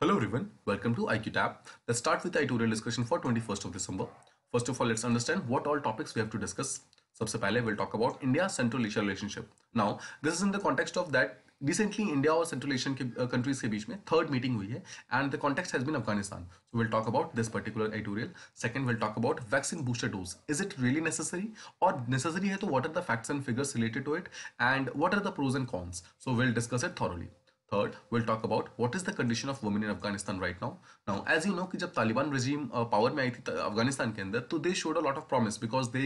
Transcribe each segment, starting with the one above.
Hello everyone, welcome to IQ Tab. Let's start with the editorial discussion for 21st of December. First of all, let's understand what all topics we have to discuss. सबसे पहले we'll talk about India Central Asia relationship. Now, this is in the context of that recently India और Central Asian countries के बीच में third meeting हुई है and the context has been Afghanistan. So we'll talk about this particular editorial. Second, we'll talk about vaccine booster dose. Is it really necessary? और necessary है तो what are the facts and figures related to it and what are the pros and cons? So we'll discuss it thoroughly. Third, we'll talk about what is the condition of women in Afghanistan right now. Now, as you know कि जब Taliban regime power में आई थी अफगानिस्तान के अंदर तो दे showed a lot of promise because they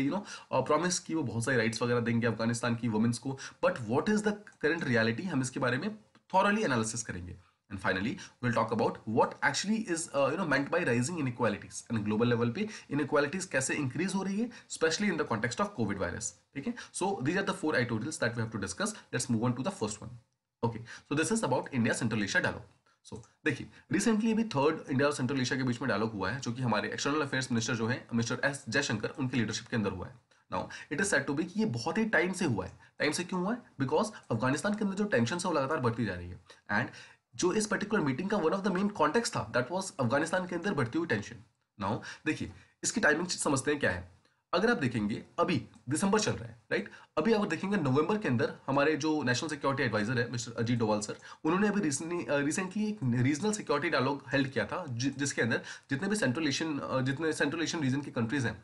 promise कि वो बहुत सारी rights वगैरह देंगे अफगानिस्तान की women's को. But what is the current reality? हम इसके बारे में thoroughly analysis करेंगे. And finally, we'll talk about what actually is meant by rising inequalities and global level पे inequalities कैसे increase हो रही है, especially in the context of COVID virus. ठीक है? So these are the four editorials that we have to discuss. Let's move on to the first one. Okay so this is about India Central Asia dialogue. So देखिए recently अभी third India और Central Asia के बीच में dialogue हुआ है जो कि हमारे एक्सटर्नल अफेयर्स मिनिस्टर जो है मिस्टर एस जयशंकर उनकी लीडरशिप के अंदर हुआ है. Now it is said to be कि ये बहुत ही टाइम से हुआ है. टाइम से क्यों हुआ है? बिकॉज अफगानिस्तान के अंदर जो टेंशन है वो लगातार बढ़ती जा रही है एंड जो इस पर्टिकुलर मीटिंग का one of the main context था दैट वाज अफगानिस्तान के अंदर बढ़ती हुई टेंशन. नाउ देखिए इसकी टाइमिंग समझते हैं क्या है. अगर आप देखेंगे अभी दिसंबर चल रहा है राइट. अभी अगर देखेंगे नवंबर के अंदर हमारे जो नेशनल सिक्योरिटी एडवाइजर है मिस्टर अजीत डोवाल सर उन्होंने अभी रिसेंटली एक रीजनल सिक्योरिटी डायलॉग हेल्ड किया था जिसके अंदर जितने सेंट्रल एशियन रीजन की कंट्रीज हैं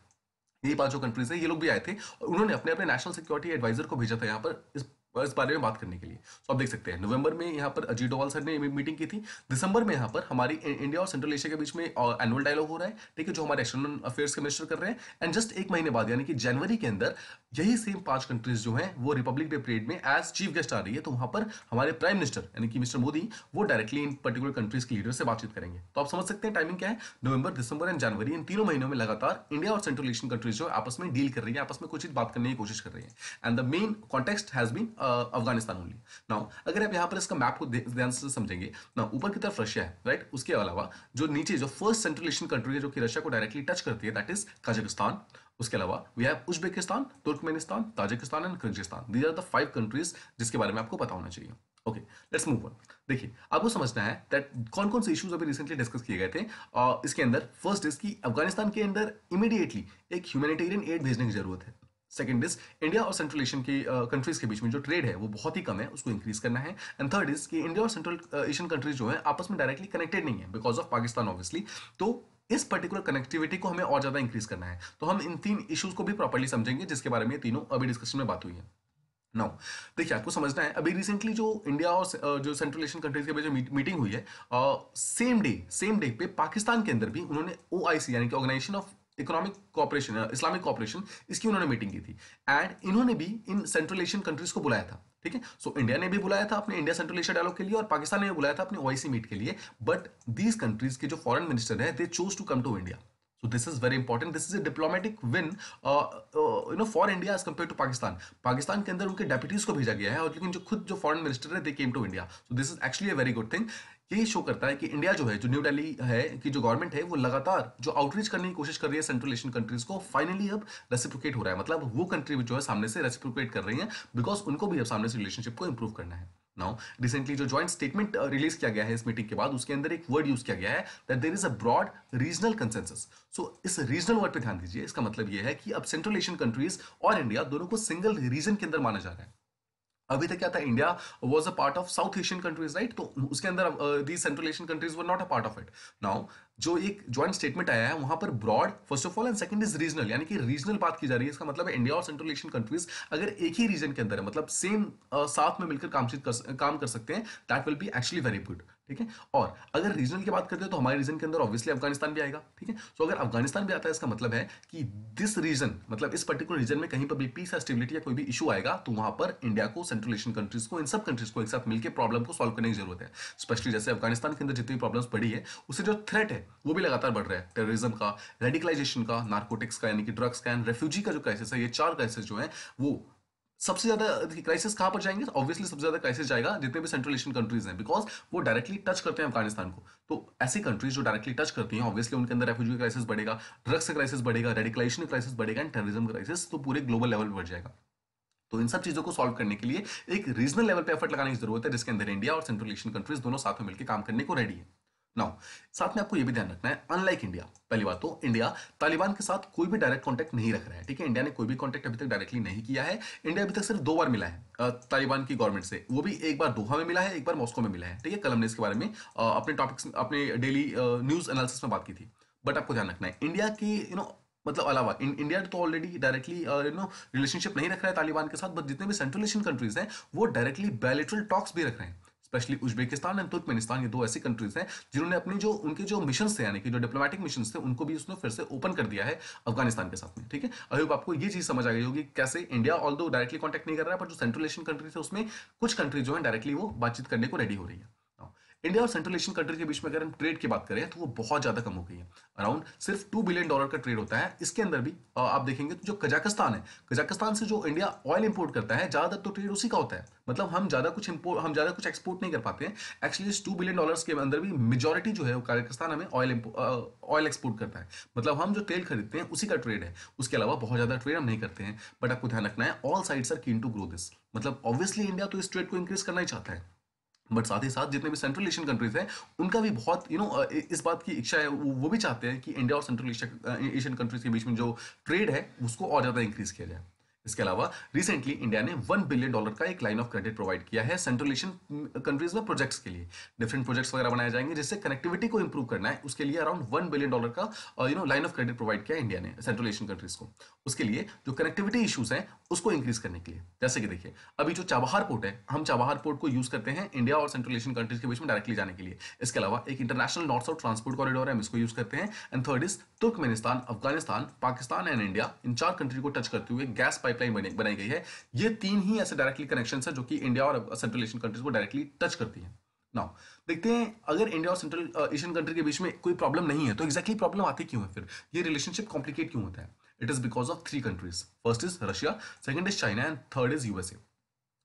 यही पांचों कंट्रीज है ये लोग भी आए थे और उन्होंने अपने अपने नेशनल सिक्योरिटी एडवाइजर को भेजा था यहाँ पर इस बारे में बात करने के लिए. सो आप देख सकते हैं नवंबर में यहाँ पर अजीत डोवाल सर ने मीटिंग की थी. दिसंबर में यहाँ पर हमारी इंडिया और सेंट्रल एशिया के बीच में एनुअल डायलॉग हो रहा है ठीक है जो हमारे एक्सटर्नल अफेयर्स के मिनिस्टर कर रहे हैं एंड जस्ट एक महीने बाद यानी कि जनवरी के अंदर यही सेम पांच कंट्रीज जो हैं वो रिपब्लिक डे परेड में एज चीफ गेस्ट आ रही है. तो वहां पर हमारे प्राइम मिनिस्टर यानी कि मिस्टर मोदी वो डायरेक्टली इन पर्टिकुलर कंट्रीज के लीडर से बातचीत करेंगे. तो आप समझ सकते हैं टाइमिंग क्या है. नवंबर दिसंबर एंड जनवरी इन तीनों महीनों में लगातार इंडिया और सेंट्रल एशियन कंट्रीज जो आपस में डील कर रही है आपस में कुछ बात करने की कोशिश कर रही है and the main context has been Afghanistan only. Now अगर आप यहाँ पर इसका मैप को ध्यान से समझेंगे ना ऊपर की तरफ रशिया है राइट. उसके अलावा जो नीचे जो फर्स्ट सेंट्रल एशियन कंट्री है जो कि रशिया को डायरेक्टली टच करती है दैट इज कजाकिस्तान. उसके अलावा we have Uzbekistan, Turkmenistan, Tajikistan and Kyrgyzstan. These are the 5 countries जिसके बारे में आपको पता होना चाहिए. Okay let's move on. देखिए आपको समझना है दैट कौन कौन से इश्यूज अभी रिसेंटली डिस्कस किए गए थे. इसके अंदर फर्स्ट इज कि अफगानिस्तान के अंदर इमीडिएटली एक ह्यूमैनिटेरियन एड भेजने की जरूरत है. सेकंड इज इंडिया और सेंट्रल एशियन की कंट्रीज के बीच में जो ट्रेड है वो बहुत ही कम है उसको इंक्रीज करना है. एंड थर्ड इज कि इंडिया और सेंट्रल एशियन कंट्रीज जो है आपस में डायरेक्टली कनेक्टेड नहीं है बिकॉज ऑफ पाकिस्तान ऑब्वियसली. तो इस पर्टिकुलर कनेक्टिविटी को हमें और ज्यादा इंक्रीज करना है. तो हम इन 3 इश्यूज को भी प्रॉपर्ली समझेंगे जिसके बारे में तीनों अभी डिस्कशन में बात हुई है. नाउ देखिए आपको समझना है अभी रिसेंटली जो इंडिया और जो सेंट्रल एशियन कंट्रीज के बीच मीटिंग हुई है सेम डे पे पाकिस्तान के अंदर भी उन्होंने ओआईसी यानी कि organisation of economic cooperation Islamic cooperation इसकी उन्होंने मीटिंग की थी एंड इन्होंने भी इन सेंट्रल एशियन कंट्रीज को बुलाया था. ठीक है सो इंडिया ने भी बुलाया था अपने इंडिया सेंट्रल एशिया डायलॉग के लिए और पाकिस्तान ने भी बुलाया था अपने ओआईसी मीट के लिए. बट दीज कंट्रीज के जो फॉरेन मिनिस्टर है they chose to come to India. So this is very important. This is a diplomatic win, for India as compared to Pakistan. Pakistan के अंदर उनके डेप्यूटीज को भेजा गया है और लेकिन जो खुद जो फॉरेन मिनिस्टर है they came to India. So this is actually a very good thing. ये शो करता है कि इंडिया जो है जो न्यू दिल्ली है कि जो गवर्नमेंट है वो लगातार जो आउटरीच करने की कोशिश कर रही है सेंट्रल एशियन कंट्रीज को फाइनली अब रेसिप्रोकेट हो रहा है. मतलब वो कंट्री जो है सामने से रेसिप्रोकेट कर रही है बिकॉज उनको भी अब सामने से रिलेशनशिप को इंप्रूव करना है. नाउ रिसेंटली जो ज्वाइंट स्टेटमेंट रिलीज किया गया है इस मीटिंग के बाद उसके अंदर एक वर्ड यूज किया गया है that there is a broad regional consensus. So इस रीजनल वर्ड पे ध्यान दीजिए. इसका मतलब यह है कि अब सेंट्रल एशियन कंट्रीज और इंडिया दोनों को सिंगल रीजन के अंदर माना जा रहा है. अभी तक क्या था India was a part of South Asian countries right. तो उसके अंदर the Central Asian countries were not a part of it. Now जो एक ज्वाइंट स्टेटमेंट आया है वहां पर broad first of all and second is regional यानी कि रीजनल बात की जा रही है. इसका मतलब है इंडिया और सेंट्रल एशियन कंट्रीज अगर एक ही रीजन के अंदर है मतलब सेम साथ में मिलकर काम कर सकते हैं that will be actually very good. ठीक है और अगर रीजनल की बात करते हैं तो हमारे रीजन के अंदर ऑब्वियसली अफगानिस्तान भी आएगा. ठीक है सो अगर अफगानिस्तान भी आता है इसका मतलब है कि दिस रीजन मतलब इस पर्टिकुलर रीजन में कहीं पर भी पीस या स्टेबिलिटी या कोई भी इशू आएगा तो वहां पर इंडिया को सेंट्रल एशियन कंट्रीज को इन सब कंट्रीज को एक साथ मिलकर प्रॉब्लम को सॉल्व करने की जरूरत है. स्पेशली जैसे अफगानिस्तान के अंदर जितनी प्रॉब्लम्स बढ़ी है उससे जो थ्रेट है वो भी लगातार बढ़ रहा है. टेररिज्म का, रेडिकलाइजेशन का, नार्कोटिक्स का यानी कि ड्रग्स का एंड रेफ्यूजी का जो क्राइसिस है ये 4 क्राइसिस जो है वो सबसे ज्यादा क्राइसिस कहां पर जाएंगे. ऑब्वियसली सबसे ज्यादा क्राइसिस जाएगा जितने भी सेंट्रल एशियन कंट्रीज हैं बिकॉज वो डायरेक्टली टच करते हैं अफगानिस्तान को. तो ऐसी कंट्रीज जो डायरेक्टली टच करती हैं ऑब्वियसली उनके अंदर रेफ्यूजी क्राइसिस बढ़ेगा, ड्रग्स का क्राइसिस बढ़ेगा, रेडिकलाइजेशन क्राइसिस बढ़ेगा एंड टेररिज्म क्राइसिस तो पूरे ग्लोबल लेवल पर बढ़ जाएगा. तो इन सब चीजों को सॉल्व करने के लिए एक रीजनल लेवल पे एफर्ट लगाने की जरूरत है जिसके अंदर इंडिया और सेंट्रल एशियन कंट्रीज दोनों साथ में मिलकर काम करने को रेडी है. नाउ साथ में आपको ये भी ध्यान रखना है, अनलाइक इंडिया, पहली बात तो इंडिया तालिबान के साथ कोई भी डायरेक्ट कांटेक्ट नहीं रख रहा है, ठीक है। इंडिया ने कोई भी कांटेक्ट अभी तक डायरेक्टली नहीं किया है। इंडिया अभी तक सिर्फ 2 बार मिला है तालिबान की गवर्नमेंट से, वो भी एक बार दोहा में मिला है, एक बार मॉस्को में मिला है, ठीक है। कल हमने इसके बारे में अपने टॉपिक्स, अपने डेली न्यूज एनालिसिस में बात की थी। बट आपको ध्यान रखना है, इंडिया की मतलब अलावा इंडिया तो ऑलरेडी डायरेक्टली रिलेशनशिप नहीं रख रहा है तालिबान के साथ, बट जितने भी सेंट्रल एशियन कंट्रीज हैं वो डायरेक्टली बायलैटरल टॉक्स भी रख रहे हैं। स्पेशली उज्बेकिस्तान एंड तुर्कमेनिस्तान, ये 2 ऐसी कंट्रीज हैं जिन्होंने अपनी जो उनके जो मिशन थे, यानी कि जो डिप्लोमेटिक मिशन थे, उनको भी उसने फिर से ओपन कर दिया है अफगानिस्तान के साथ में, ठीक है। आई होप आपको ये चीज समझ आ गई होगी कैसे इंडिया ऑल्दो डायरेक्टली कॉन्टेक्ट नहीं कर रहा है, पर जो सेंट्रल एशियन कंट्रीज है उसमें कुछ कंट्रीज जो है डायरेक्टली वो बातचीत करने को रेडी हो रही है। इंडिया और सेंट्रल एशियन कंट्री के बीच में अगर हम ट्रेड की बात करें तो वो बहुत ज्यादा कम हो गई है। अराउंड सिर्फ $2 बिलियन का ट्रेड होता है। इसके अंदर भी आप देखेंगे तो जो कजाकिस्तान है, कजाकिस्तान से जो इंडिया ऑयल इंपोर्ट करता है, ज्यादातर तो ट्रेड उसी का होता है। मतलब हम ज्यादा कुछ एक्सपोर्ट नहीं कर पाते हैं। एक्चुअली इस $2 बिलियन के अंदर भी मेजोरिटी जो है वो कजाकिस्तान हमें ऑयल एक्सपोर्ट करता है। मतलब हम जो तेल खरीदते हैं उसी का ट्रेड है, उसके अलावा बहुत ज्यादा ट्रेड हम नहीं करते हैं। बट आपको ध्यान रखना है, all sides are keen to grow this. मतलब ऑब्वियसली इंडिया तो इस ट्रेड को इंक्रीज करना ही चाहता है, बट साथ ही साथ जितने भी सेंट्रल एशियन कंट्रीज हैं उनका भी बहुत इस बात की इच्छा है, वो भी चाहते हैं कि इंडिया और सेंट्रल एशियन कंट्रीज के बीच में जो ट्रेड है उसको और ज़्यादा इंक्रीज किया जाए। इसके अलावा रिसेंटली इंडिया ने $1 बिलियन का एक लाइन ऑफ क्रेडिट प्रोवाइड किया है सेंट्रल एशियन कंट्रीज में प्रोजेक्ट्स के लिए। डिफरेंट प्रोजेक्ट्स वगैरह बनाए जाएंगे जिससे कनेक्टिविटी को इंप्रूव करना है, उसके लिए अराउंड $1 बिलियन का लाइन ऑफ क्रेडिट प्रोवाइड किया इंडिया ने सेंट्रल एशियन कंट्रीज को, उसके लिए जो कनेक्टिविटी इशूज हैं उसको इंक्रीज करने के लिए। जैसे कि देखिए, अभी जो चाबहार पोर्ट है, हम चाबहार पोर्ट को यूज करते हैं इंडिया और सेंट्रल एशियन कंट्रीज के बीच में डायरेक्टली जाने के लिए। इसके अलावा एक international north south transport corridor है, हम इसको यूज करते हैं। And third is Turkmenistan, Afghanistan, Pakistan and India, in 4 country को टच करते हुए गैस पाइपलाइन बनाई गई है। ये 3 ही ऐसे डायरेक्टली कनेक्शन है जो कि इंडिया और सेंट्रल एशियन कंट्रीज को डायरेक्टली टच करती है। नाउ देखते हैं, अगर इंडिया और सेंट्रल एशियन कंट्री के बीच में कोई प्रॉब्लम नहीं है तो एग्जैक्टली प्रॉब्लम आती क्यों है, फिर ये रिलेशनशिप कॉम्प्लिकेट क्यों होता है? It is because of 3 countries. First is Russia, second is China and third is USA.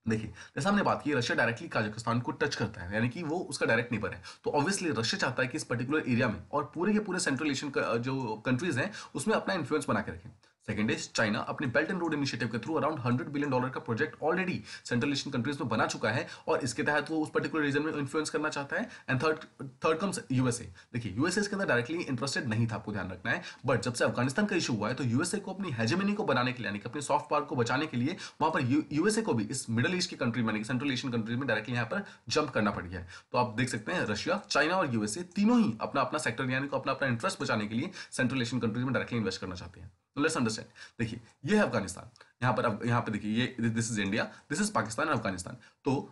देखिए, जैसा हमने बात की, रशिया डायरेक्टली कजाकिस्तान को टच करता है, यानी कि वो उसका डायरेक्ट नेबर है। तो ऑब्वियसली रशिया चाहता है कि इस पर्टिकुलर एरिया में और पूरे के पूरे सेंट्रल एशियन जो कंट्रीज हैं उसमें अपना इन्फ्लुएंस बना के रखें। सेकंड इज चाइना अपने बेल्ट एंड रोड इनिशिएटिव के थ्रू अराउंड $100 बिलियन का project already central Asian countries में बना चुका है और इसके तहत वो उस पर्टिकुलर रीजन में इन्फ्लुएंस करना चाहता है। And third comes USA. देखिए, यूएसए इसके अंदर डायरेक्टली इंटरेस्टेड नहीं था, आपको ध्यान रखना है। बट जब से अफगानिस्तान का इशू हुआ है तो यूएसए को अपनी हेजेमनी को बनाने के लिए, यानी कि अपने सॉफ्ट पावर को बचाने के लिए, वहां पर यूएसए को भी इस मिडिल ईस्ट की कंट्री में, सेंट्रल एशियन कंट्रीज में डायरेक्टली यहाँ पर जंप करना पड़ गया है। तो आप देख सकते हैं, रशिया, चाइना और यूएसए तीनों ही अपना अपना सेक्टर, यानी कि अपना अपना इंटरेस्ट बचाने के लिए सेंट्रल एशियन कंट्रीज में डायरेक्टली इन्वेस्ट करना चाहते हैं। तो लेट्स अंडरस्टैंड। देखिए, ये है अफगानिस्तान, यहाँ पर देखिए, ये this is India, this is Pakistan and Afghanistan. तो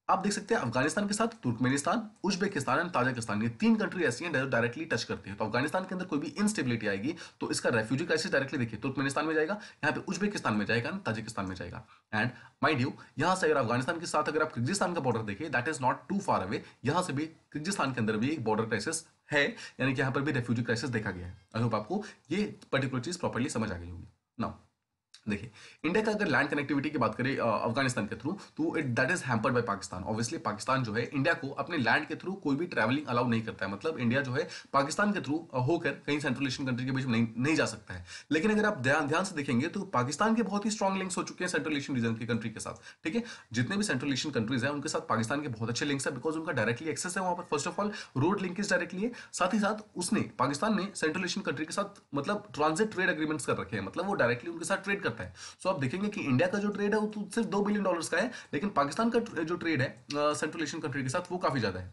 आप देख सकते हैं अफगानिस्तान के साथ तुर्कमेनिस्तान, उज्बेकिस्तान एंड ताजिकिस्तान, ये 3 कंट्री ऐसी हैं जो डायरेक्टली टच करती है। तो अफगानिस्तान के अंदर कोई भी इंस्टेबिलिटी आएगी तो इसका रेफ्यूजी क्राइसिस डायरेक्टली देखिए तुर्कमेनिस्तान में जाएगा, यहाँ पे उज्बेकिस्तान में जाएगा, ताजिकिस्तान में जाएगा। एंड माइंड यू, यहाँ से अगर अफगानिस्तान के साथ अगर आप किर्गिस्तान का बॉर्डर देखिए, that is not too far away, यहाँ से भी किर्गिस्तान के अंदर भी एक बॉर्डर क्राइसिस है, यानी कि यहाँ पर भी रेफ्यूजी क्राइसिस देखा गया है। आई होप आपको ये पर्टिकुलर चीज प्रॉपर्ली समझ आ गई होगी। नाउ देखिए, इंडिया का अगर लैंड कनेक्टिविटी की बात करें अफगानिस्तान के थ्रू, तो that is hampered by Pakistan. Obviously Pakistan जो है इंडिया को अपने लैंड के थ्रू कोई भी ट्रैवलिंग अलाउ नहीं करता है। मतलब इंडिया जो है पाकिस्तान के थ्रू होकर कहीं सेंट्रल एशियन कंट्री के बीच में नहीं जा सकता है। लेकिन अगर आप ध्यान से देखेंगे तो पाकिस्तान के बहुत ही स्ट्रॉन्ग लिंक्स हो चुके हैं सेंट्रल एशियन रीजन की कंट्री के साथ, ठीक है। जितने भी सेंट्रल एशियन कंट्रीज हैं उनके साथ पाकिस्तान के बहुत अच्छे लिंक्स है, बिकॉज उनका डायरेक्टली एक्सेस है वहां पर। First of all road linkage directly है, साथ ही साथ पाकिस्तान ने सेंट्रल एशियन कंट्री के साथ मतलब ट्रांजिट ट्रेड एग्रीमेंट्स कर रखे हैं, मतलब वो डायरेक्टली उनके साथ ट्रेड करता है। सो आप देखेंगे कि इंडिया का जो ट्रेड है वो तो सिर्फ $2 बिलियन का है, लेकिन पाकिस्तान का जो ट्रेड है सेंट्रल एशियन कंट्री के साथ वो काफी ज्यादा है।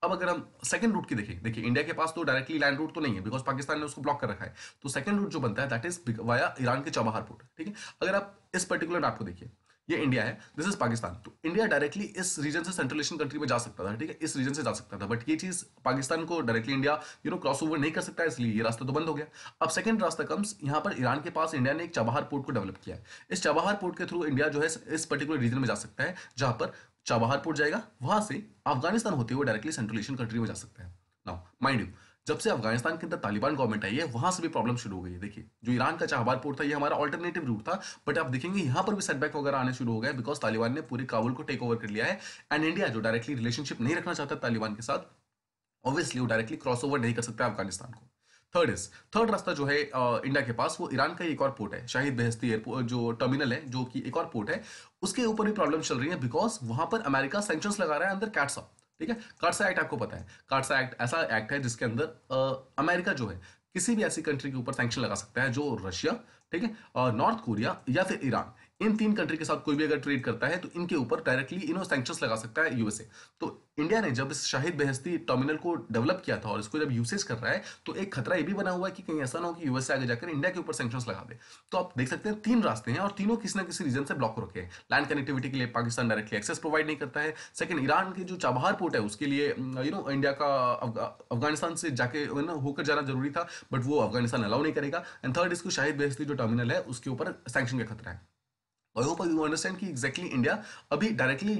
अब अगर हम सेकंड रूट की देखिए, इंडिया के पास तो डायरेक्टली लैंड रूट तो नहीं है, बिकॉज पाकिस्तान ने उसको ब्लॉक कर रखा है। तो सेकंड रूट जो बनता है दैट इज वाया ईरान के चाबहार पोर्ट, ठीक है। अगर आप इस पर्टिकुलर मैप को देखिए, ये इंडिया है, दिस इज पाकिस्तान। तो इंडिया डायरेक्टली इस रीजन से सेंट्रल एशियन कंट्री में जा सकता था, ठीक है, इस रीजन से जा सकता था। बट ये चीज पाकिस्तान को डायरेक्टली इंडिया क्रॉस ओवर नहीं कर सकता, इसलिए ये रास्ता तो बंद हो गया। अब सेकंड रास्ता कम्स, यहाँ पर ईरान के पास इंडिया ने एक चाबहार पोर्ट को डेवलप किया है। इस चाबहार पोर्ट के थ्रू इंडिया जो है इस पर्टिकुलर रीजन में जा सकता है, जहां पर चाबहार पोर्ट जाएगा, वहां से अफगानिस्तान होते हुए डायरेक्टली सेंट्रल एशियन कंट्री में जा सकता है। नाउ माइंड यू, जब से अफगानिस्तान के अंदर तालिबान गवर्नमेंट आई है वहां से भी प्रॉब्लम शुरू हो गई है। देखिए, जो ईरान का चाबहार पोर्ट था ये हमारा ऑल्टरनेटिव रूट था, बट आप देखेंगे यहाँ पर भी सेटबैक वगैरह आने शुरू हो गए, बिकॉज तालिबान ने पूरे काबुल को टेक ओवर कर लिया है। एंड इंडिया जो डायरेक्टली रिलेशनशिप नहीं रखना चाहता तालिबान के साथ, ऑब्वियसली वो डायरेक्टली क्रॉस ओवर नहीं कर सकता अफगानिस्तान को। थर्ड रास्ता जो है इंडिया के पास, वो ईरान का एक और पोर्ट है, शाहिद बेहेस्ती एयरपोर्ट जो टर्मिनल है, जो कि एक और पोर्ट है, उसके ऊपर भी प्रॉब्लम चल रही है, बिकॉज वहां पर अमेरिका सैंक्शंस लगा रहा है अंदर कैट्सा, ठीक है। कार्डसा एक्ट आपको पता है, कार्डसा एक्ट ऐसा एक्ट है जिसके अंदर अमेरिका जो है किसी भी ऐसी कंट्री के ऊपर सैंक्शन लगा सकता है जो रशिया, ठीक है, नॉर्थ कोरिया या फिर ईरान, इन तीन कंट्री के साथ कोई भी अगर ट्रेड करता है तो इनके ऊपर डायरेक्टली सैंक्शंस लगा सकता है यूएसए। तो इंडिया ने जब इस शाहिद बेहेस्ती टर्मिनल को डेवलप किया था और इसको जब यूसेज कर रहा है तो एक खतरा ये भी बना हुआ है कि कहीं ऐसा ना हो कि यूएसए आगे जाकर इंडिया के ऊपर सैंक्शंस लगा दे। तो आप देख सकते हैं तीन रास्ते हैं और तीनों किसी ना किसी रीजन से ब्लॉक हो रखे हैं। लैंड कनेक्टिविटी के लिए पाकिस्तान डायरेक्टली एक्सेस प्रोवाइड नहीं करता है। सेकंड, ईरान की जो चाबहार पोर्ट है उसके लिए इंडिया का अफगानिस्तान से जाके होकर जाना जरूरी था, बट वो अफगानिस्तान अलाउ नहीं करेगा। एंड थर्ड, इसको शाहिद बेहेस्ती जो टर्मिनल है उसके ऊपर सैंक्शन का खतरा है। आई होप यू अंडरस्टैंड कि एग्जैक्टली इंडिया अभी डायरेक्टली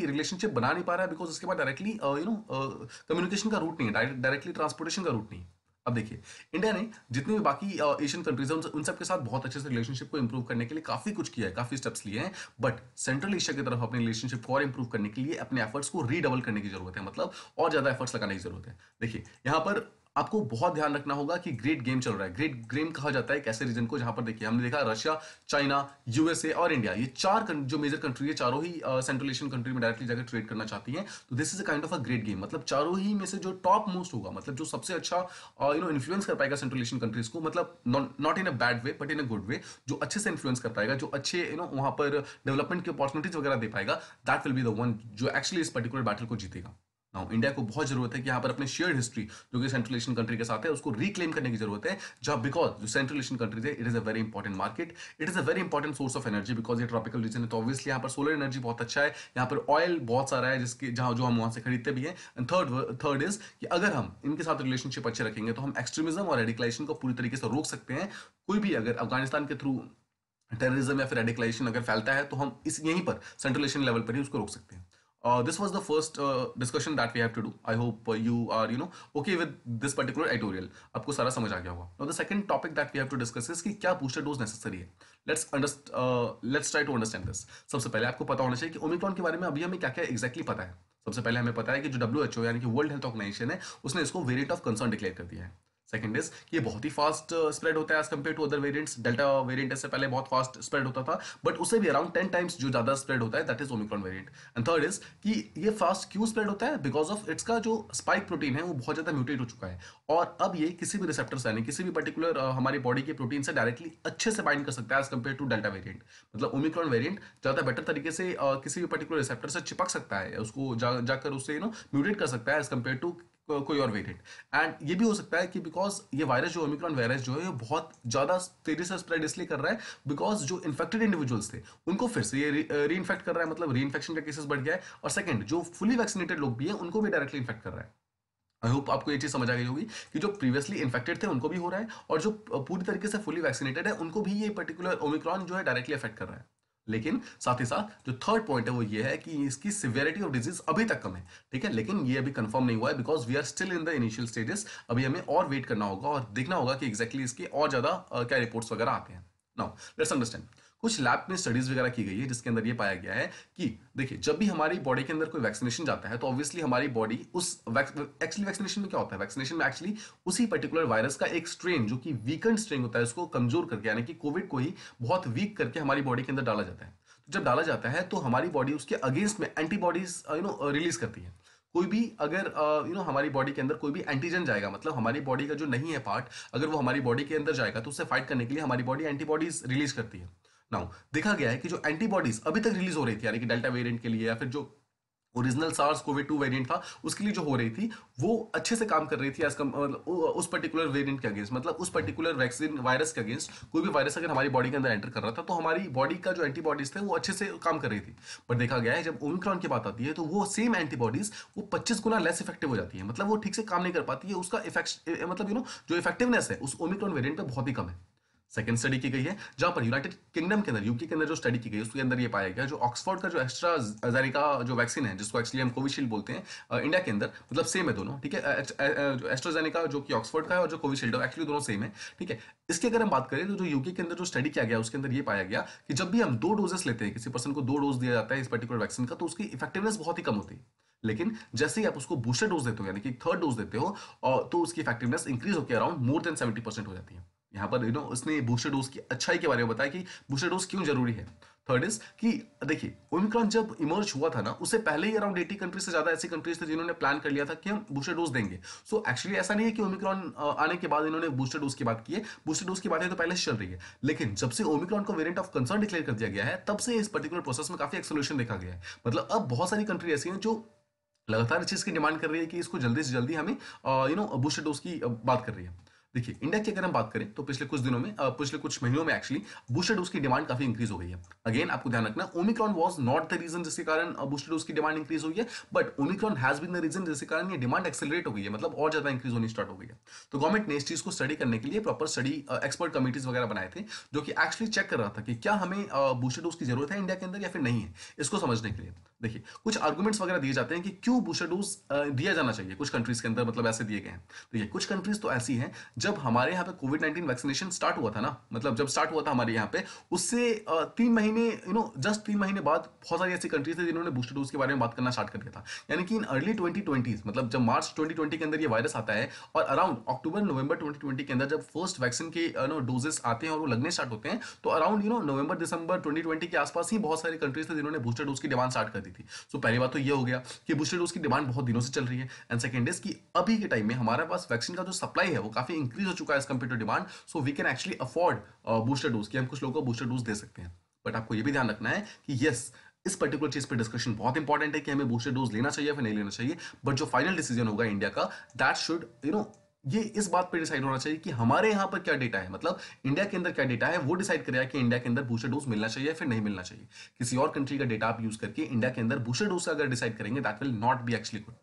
रिलेशनशिप बना नहीं पा रहा है बिकॉज उसके बाद डायरेक्टली कम्युनिकेशन का रूट नहीं है, डायरेक्टली ट्रांसपोर्टेशन का रूट नहीं है। अब देखिए, इंडिया ने जितने भी बाकी एशियन कंट्रीज हैं उन सब के साथ बहुत अच्छे से रिलेशनशिप को इंप्रूव करने के लिए काफी कुछ किया है, काफी स्टेप्स लिए हैं। बट सेंट्रल एशिया की तरफ अपने रिलेशनशिप को और इंप्रूव करने के लिए अपने एफर्ट्स को रीडबल करने की जरूरत है, मतलब और ज्यादा एफर्ट्स लगाने की जरूरत है। देखिए, यहाँ पर आपको बहुत ध्यान रखना होगा कि ग्रेट गेम चल रहा है। ग्रेट गेम कहा जाता है एक ऐसे रीजन को जहां पर देखिए हमने देखा रशिया, चाइना, यूएसए और इंडिया, ये चार जो मेजर कंट्री है चारों ही सेंट्रल एशियन कंट्री में डायरेक्टली जाकर ट्रेड करना चाहती हैं। तो this is a kind of a great game, मतलब चारों ही में से जो टॉप मोस्ट होगा, मतलब जो सबसे अच्छा इन्फ्लुएंस कर पाएगा सेंट्रल एशियन कंट्रीज को, मतलब not in a bad way but in a good way, जो अच्छे से इन्फ्लुएंस कर पाएगा, जो अच्छे वहां पर डेवलपमेंट की अपॉर्चुनिटीज वगैरह दे पाएगा, that will be the one जो एक्चुअली इस पर्टिकुलर बैटल को जीतेगा। नाउ इंडिया को बहुत जरूरत है कि यहाँ पर अपने शेयर्ड हिस्ट्री जो कि सेंट्रल एशियन कंट्री के साथ है उसको रिक्लेम करने की जरूरत है, जब बिकॉज जो सेंट्रल एशियन कंट्रीज है it is a very important market, it is a very important source of energy because ये ट्रॉपिकल रीजन है। तो ऑब्वियसली यहाँ पर सोलर एनर्जी बहुत अच्छा है, यहाँ पर ऑयल बहुत सारा है जिसके जहाँ जो हम वहां से खरीदते भी हैं। एंड थर्ड इज कि अगर हम इनके साथ रिलेशनशिप अच्छे रखेंगे तो हम एक्सट्रीमिज्म और रेडिकलाइजेशन को पूरी तरीके से रोक सकते हैं। कोई भी अगर अफगानिस्तान के थ्रू टेररिज्म या फिर रेडिकलाइजेशन अगर फैलता है तो हम इस यहीं पर सेंट्रल एशियन लेवल पर ही उसको रोक सकते हैं। This was the first discussion that we have to do. I hope you are okay with this particular editorial. आपको सारा समझ आ गया होगा. Now the second topic that we have to discuss is कि क्या booster dose necessary है. Let's try to understand this. सबसे पहले आपको पता होना चाहिए कि ओमिक्रॉन के बारे में अभी हमें क्या क्या एग्जैक्टली पता है। सबसे पहले हमें पता है कि जो WHO यानी कि वर्ल्ड हेल्थ ऑर्गेनाइजेशन है उसने इसको वेरिएंट ऑफ कंसर्न डिक्लेयर कर दिया है। सेकंड इज कि ये बहुत ही फास्ट स्प्रेड होता है as compare to other variants. Delta variant इससे पहले बहुत फास्ट स्प्रेड होता था, बट उससे भी अराउंड 10 टाइम्स जो ज्यादा स्प्रेड होता है that is Omicron variant. And third is कि ये फास्ट क्यों स्प्रेड होता है, बिकॉज ऑफ इट्स का जो स्पाइक प्रोटीन है वो बहुत ज्यादा म्यूटेट हो चुका है और अब ये किसी भी रिसेप्टर यानी किसी भी पर्टिकुलर हमारी बॉडी के प्रोटीन से डायरेक्टली अच्छे से बाइंड कर सकता है as compare to delta variant. मतलब ओमिक्रॉन वेरिएंट ज्यादा बेटर तरीके से किसी भी पर्टिकुलर रिसेप्टर से चिपक सकता है, उसको जाकर उससे म्यूटेट कर सकता है एज कंपेयर टू कोई और वेरिएंट। एंड ये भी हो सकता है कि बिकॉज ये वायरस जो ओमिक्रॉन वायरस जो है ये बहुत ज्यादा तेजी से स्प्रेड इसलिए कर रहा है बिकॉज जो इन्फेक्टेड इंडिविजुअल्स थे उनको फिर से ये री इन्फेक्ट कर रहा है, मतलब री इन्फेक्शन का केसेस बढ़ गया है। और सेकंड, जो फुली वैक्सीनेटेड लोग भी हैं उनको भी डायरेक्टली इन्फेक्ट कर रहा है। आई होप आपको ये चीज समझ आ गई होगी कि जो प्रीवियसली इन्फेक्टेड थे उनको भी हो रहा है और जो पूरी तरीके से फुली वैक्सीनेटेड है उनको भी ये पर्टिकुलर ओमिक्रॉन जो है डायरेक्टली अफेक्ट कर रहा है। लेकिन साथ ही साथ जो थर्ड पॉइंट है वो ये है कि इसकी सिवियरिटी ऑफ डिजीज अभी तक कम है, ठीक है, लेकिन ये अभी कंफर्म नहीं हुआ है because we are still in the initial stages. अभी हमें और वेट करना होगा और देखना होगा कि एग्जैक्टली इसके और ज्यादा क्या रिपोर्ट्स वगैरह आते हैं। नाउ लेट्स अंडरस्टैंड, कुछ लैब में स्टडीज वगैरह की गई है जिसके अंदर ये पाया गया है कि देखिए जब भी हमारी बॉडी के अंदर कोई वैक्सीनेशन जाता है तो ऑब्वियसली हमारी बॉडी उस एक्चुअली वैक्सीनेशन में क्या होता है, वैक्सीनेशन में एक्चुअली उसी पर्टिकुलर वायरस का एक स्ट्रेन जो कि वीकेंड स्ट्रेन होता है उसको कमजोर करके यानी कि कोविड को ही बहुत वीक करके हमारी बॉडी के अंदर डाला जाता है। तो जब डाला जाता है तो हमारी बॉडी उसके अगेंस्ट में एंटीबॉडीज रिलीज करती है। कोई भी अगर हमारी बॉडी के अंदर कोई भी एंटीजन जाएगा, मतलब हमारी बॉडी का जो नहीं है पार्ट, अगर वो हमारी बॉडी के अंदर जाएगा तो उससे फाइट करने के लिए हमारी बॉडी एंटीबॉडीज रिलीज करती है। नाउ देखा गया है कि जो एंटीबॉडीज अभी तक रिलीज हो रही थी यानी कि डेल्टा वेरिएंट के लिए या फिर जो ओरिजिनल सार्स कोविड 2 वेरिएंट था उसके लिए जो हो रही थी वो अच्छे से काम कर रही थी उस पर्टिकुलर वेरिएंट के अगेंस्ट, मतलब उस पर्टिकुलर वैक्सीन वायरस के अगेंस्ट कोई भी वायरस अगर हमारी बॉडी के अंदर एंटर कर रहा था तो हमारी बॉडी का जो एंटीबॉडीज थे वो अच्छे से काम कर रही थी। पर देखा गया है जब ओमिक्रॉन की बात आती है तो वो सेम एंटीबॉडीज वो 25 गुना लेस इफेक्टिव हो जाती है, मतलब वो ठीक से काम नहीं कर पाती है, उसका इफेक्ट मतलब जो इफेक्टिवनेस है उस ओमिक्रॉन वेरिएंट पे बहुत ही कम है। सेकंड स्टडी की गई है जहां पर यूनाइटेड किंगडम के अंदर यूके के अंदर जो स्टडी की गई उसके अंदर ये पाया गया जो ऑक्सफोर्ड का जो एस्ट्राजेनेका जो वैक्सीन है जिसको एक्चुअली हम कोविशील्ड बोलते हैं इंडिया के अंदर, मतलब सेम है दोनों, ठीक है, जो एस्ट्राजेनेका जो कि ऑक्सफोर्ड का है और जो कोविशील्ड है एक्चुअली दोनों सेम है, ठीक है। इसकी अगर हम बात करें तो जो यूके के अंदर जो स्टडी किया गया उसके अंदर ये पाया गया कि जब भी हम 2 डोजेस लेते हैं, किसी पर्सन को 2 डोज दिया जाता है इस पर्टिकुलर वैक्सीन का, तो उसकी इफेक्टिवनेस बहुत ही कम होती है। लेकिन जैसे ही आप उसको बूस्टर डोज देते हो यानी कि थर्ड डोज देते हो तो उसकी इफेक्टिवनेस इंक्रीज होकर अराउंड मोर देन 70% हो जाती है। यहाँ पर उसने बूस्टर डोज की अच्छाई के बारे में बताया कि बूस्टर डोज क्यों जरूरी है। थर्ड इज कि देखिए ओमिक्रॉन जब इमर्ज हुआ था ना, उससे पहले ही अराउंड 80 कंट्रीज से ज्यादा ऐसी कंट्रीज थे जिन्होंने प्लान कर लिया था कि हम बूस्टर डोज देंगे। सो एक्चुअली ऐसा नहीं है कि ओमिक्रॉन आने के बाद इन्होंने बूस्टर डोज की बात की है, बूस्टर डोज की बातें तो पहले से चल रही है, लेकिन जब से ओमिक्रॉन को वेरिएंट ऑफ कंसर्न डिक्लेयर कर दिया गया है तब से इस पर्टिकुलर प्रोसेस में काफी एक्सेलरेशन देखा गया है। मतलब अब बहुत सारी कंट्री ऐसी हैं जो लगातार इस चीज की डिमांड कर रही है कि इसको जल्दी से जल्दी हमें बूस्टर डोज की बात कर रही है। देखिए इंडिया की अगर हम बात करें तो पिछले कुछ दिनों में पिछले कुछ महीनों में एक्चुअली बूस्टर डोज की डिमांड काफी इंक्रीज हो गई है। अगेन आपको ध्यान रखना, Omicron was not the reason जिसके कारण बूस्टर डोज की डिमांड इंक्रीज हुई है, but Omicron has been the reason जिसके कारण ये डिमांड एक्सेलरेट हो गई है, मतलब और ज्यादा इंक्रीज होनी स्टार्ट हो गई है। तो गवर्नमेंट ने इस चीज को स्टडी करने के लिए प्रॉपर स्टडी एक्सपर्ट कमिटीज वगैरह बनाए थे, जो कि एक्चुअली चेक कर रहा था कि क्या हमें बूस्टर डोज की जरूरत है इंडिया के अंदर या फिर नहीं है, इसको समझने के लिए। देखिए कुछ आर्गुमेंट्स वगैरह दिए जाते हैं कि क्यों बूस्टर डोज दिया जाना चाहिए कुछ कंट्रीज के अंदर, मतलब ऐसे दिए गए हैं। देखिए कुछ कंट्रीज तो ऐसी हैं, जब हमारे यहाँ पे कोविड-19 वैक्सीनेशन स्टार्ट हुआ था ना, मतलब जब स्टार्ट हुआ था हमारे यहाँ पे, उससे 3 महीने जस्ट 3 महीने बाद बहुत सारी ऐसी कंट्रीज थे जिन्होंने बूस्टर डोज के बारे में बात करना स्टार्ट कर दिया था। यानी कि इन अर्ली 2020, मतलब जब मार्च 2020 के अंदर ये वायरस आता है और अराउंड अक्टूबर नवंबर 2020 के अंदर जब फर्स्ट वैक्सीन के डोजेस आते हैं और वो लगने स्टार्ट होते हैं, तो अराउंड नवंबर दिसंबर 2020 के आसपास ही बहुत सारी कंट्रीज थे जिन्होंने बूस्टर डोज की डिमांड स्टार्ट कर दी थी। सो पहली बात तो ये हो गया कि बूस्टर डोज की डिमांड बहुत दिनों से चल रही है, एंड सेकंड इज कि अभी के टाइम में हमारे पास वैक्सीन का जो सप्लाई है वो काफी इंक्रीज हो चुका है as compare to demand. So we can actually afford booster dose, कि हम कुछ लोगों को बूस्टर डोज दे सकते हैं। बट आपको ये भी ध्यान रखना है कि यस, इस पर्टिकुलर चीज पे डिस्कशन बहुत इंपॉर्टेंट है कि हमें बूस्टर डोज लेना चाहिए या फिर नहीं लेना चाहिए, बट जो फाइनल डिसीजन होगा इंडिया का, दैट शुड ये इस बात पे डिसाइड होना चाहिए कि हमारे यहाँ पर क्या डेटा है, मतलब इंडिया के अंदर क्या डेटा है, वो डिसाइड करेगा कि इंडिया के अंदर बूस्टर डोज मिलना चाहिए या फिर नहीं मिलना चाहिए। किसी और कंट्री का डेटा आप यूज करके इंडिया के अंदर बूस्टर डोज अगर डिसाइड करेंगे, that will not be actually good.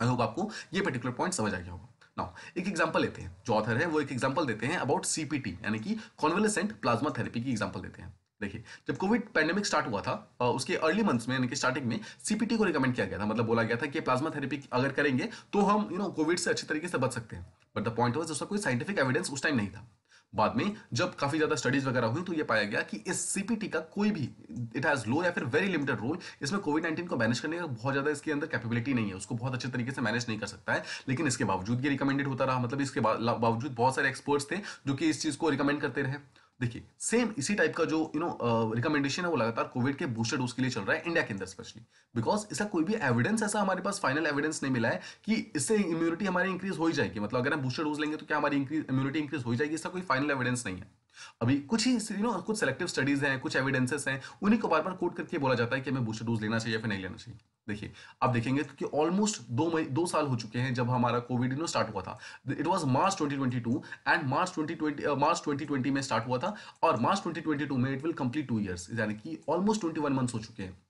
I hope आपको ये पर्टिकुलर पॉइंट समझ आ गया होगा। नाउ एक एग्जांपल लेते हैं, जो ऑथर है वो एक एग्जांपल देते हैं अबाउट सीपीटी, यानी कि कॉन्वलेसेंट प्लाज्मा थेरेपी की एग्जांपल देते हैं। देखिए जब कोविड पैंडेमिक स्टार्ट हुआ था, उसके अर्ली मंथ्स में यानी कि स्टार्टिंग में सीपीटी को रिकमेंड किया गया था, मतलब बोला गया था कि प्लाज्मा थेरेपी अगर करेंगे तो हम कोविड से अच्छे तरीके से बच सकते हैं। बट द पॉइंट वाज उसका कोई साइंटिफिक एविडेंस उस टाइम नहीं था। बाद में जब काफी ज्यादा स्टडीज वगैरह हुई तो ये पाया गया कि इस सीपीटी का कोई भी, इट हैज लो या फिर वेरी लिमिटेड रोल, इसमें कोविड-19 को मैनेज करने का बहुत ज्यादा इसके अंदर कैपेबिलिटी नहीं है, उसको बहुत अच्छे तरीके से मैनेज नहीं कर सकता है। लेकिन इसके बावजूद ये रिकमेंडेड होता रहा, मतलब इसके बावजूद बहुत सारे एक्सपर्ट्स थे जो कि इस चीज को रिकमेंड करते रहे। देखिए सेम इसी टाइप का जो रिकमेंडेशन है वो लगातार कोविड के बूस्टर डोज के लिए चल रहा है इंडिया के अंदर स्पेशली, बिकॉज इसका कोई भी एविडेंस, ऐसा हमारे पास फाइनल एविडेंस नहीं मिला है कि इससे इम्यूनिटी हमारी इंक्रीज हो ही जाएगी, मतलब अगर हम बूस्टर डोज लेंगे तो क्या हमारी इम्यूनिटी इंक्रीज हो ही जाएगी, इसका कोई फाइनल एविडेंस नहीं है। अभी कुछ ही कुछ सेलेक्टिव स्टडीज हैं, कुछ एविडेंसेस हैं, उन्हीं को बार बार कोट करके बोला जाता है कि हमें बूस्टर डोज लेना चाहिए या फिर नहीं लेना चाहिए। देखिए आप देखेंगे तो कि ऑलमोस्ट 2 साल हो चुके हैं जब हमारा कोविड स्टार्ट हुआ था। इट वाज मार्च 2022 एंड मार्च 2020 में स्टार्ट हुआ था, और मार्च 2022 में इट विल कंप्लीट 2 ईयर्स, यानी कि ऑलमोस्ट 21 मंथ्स हो चुके हैं।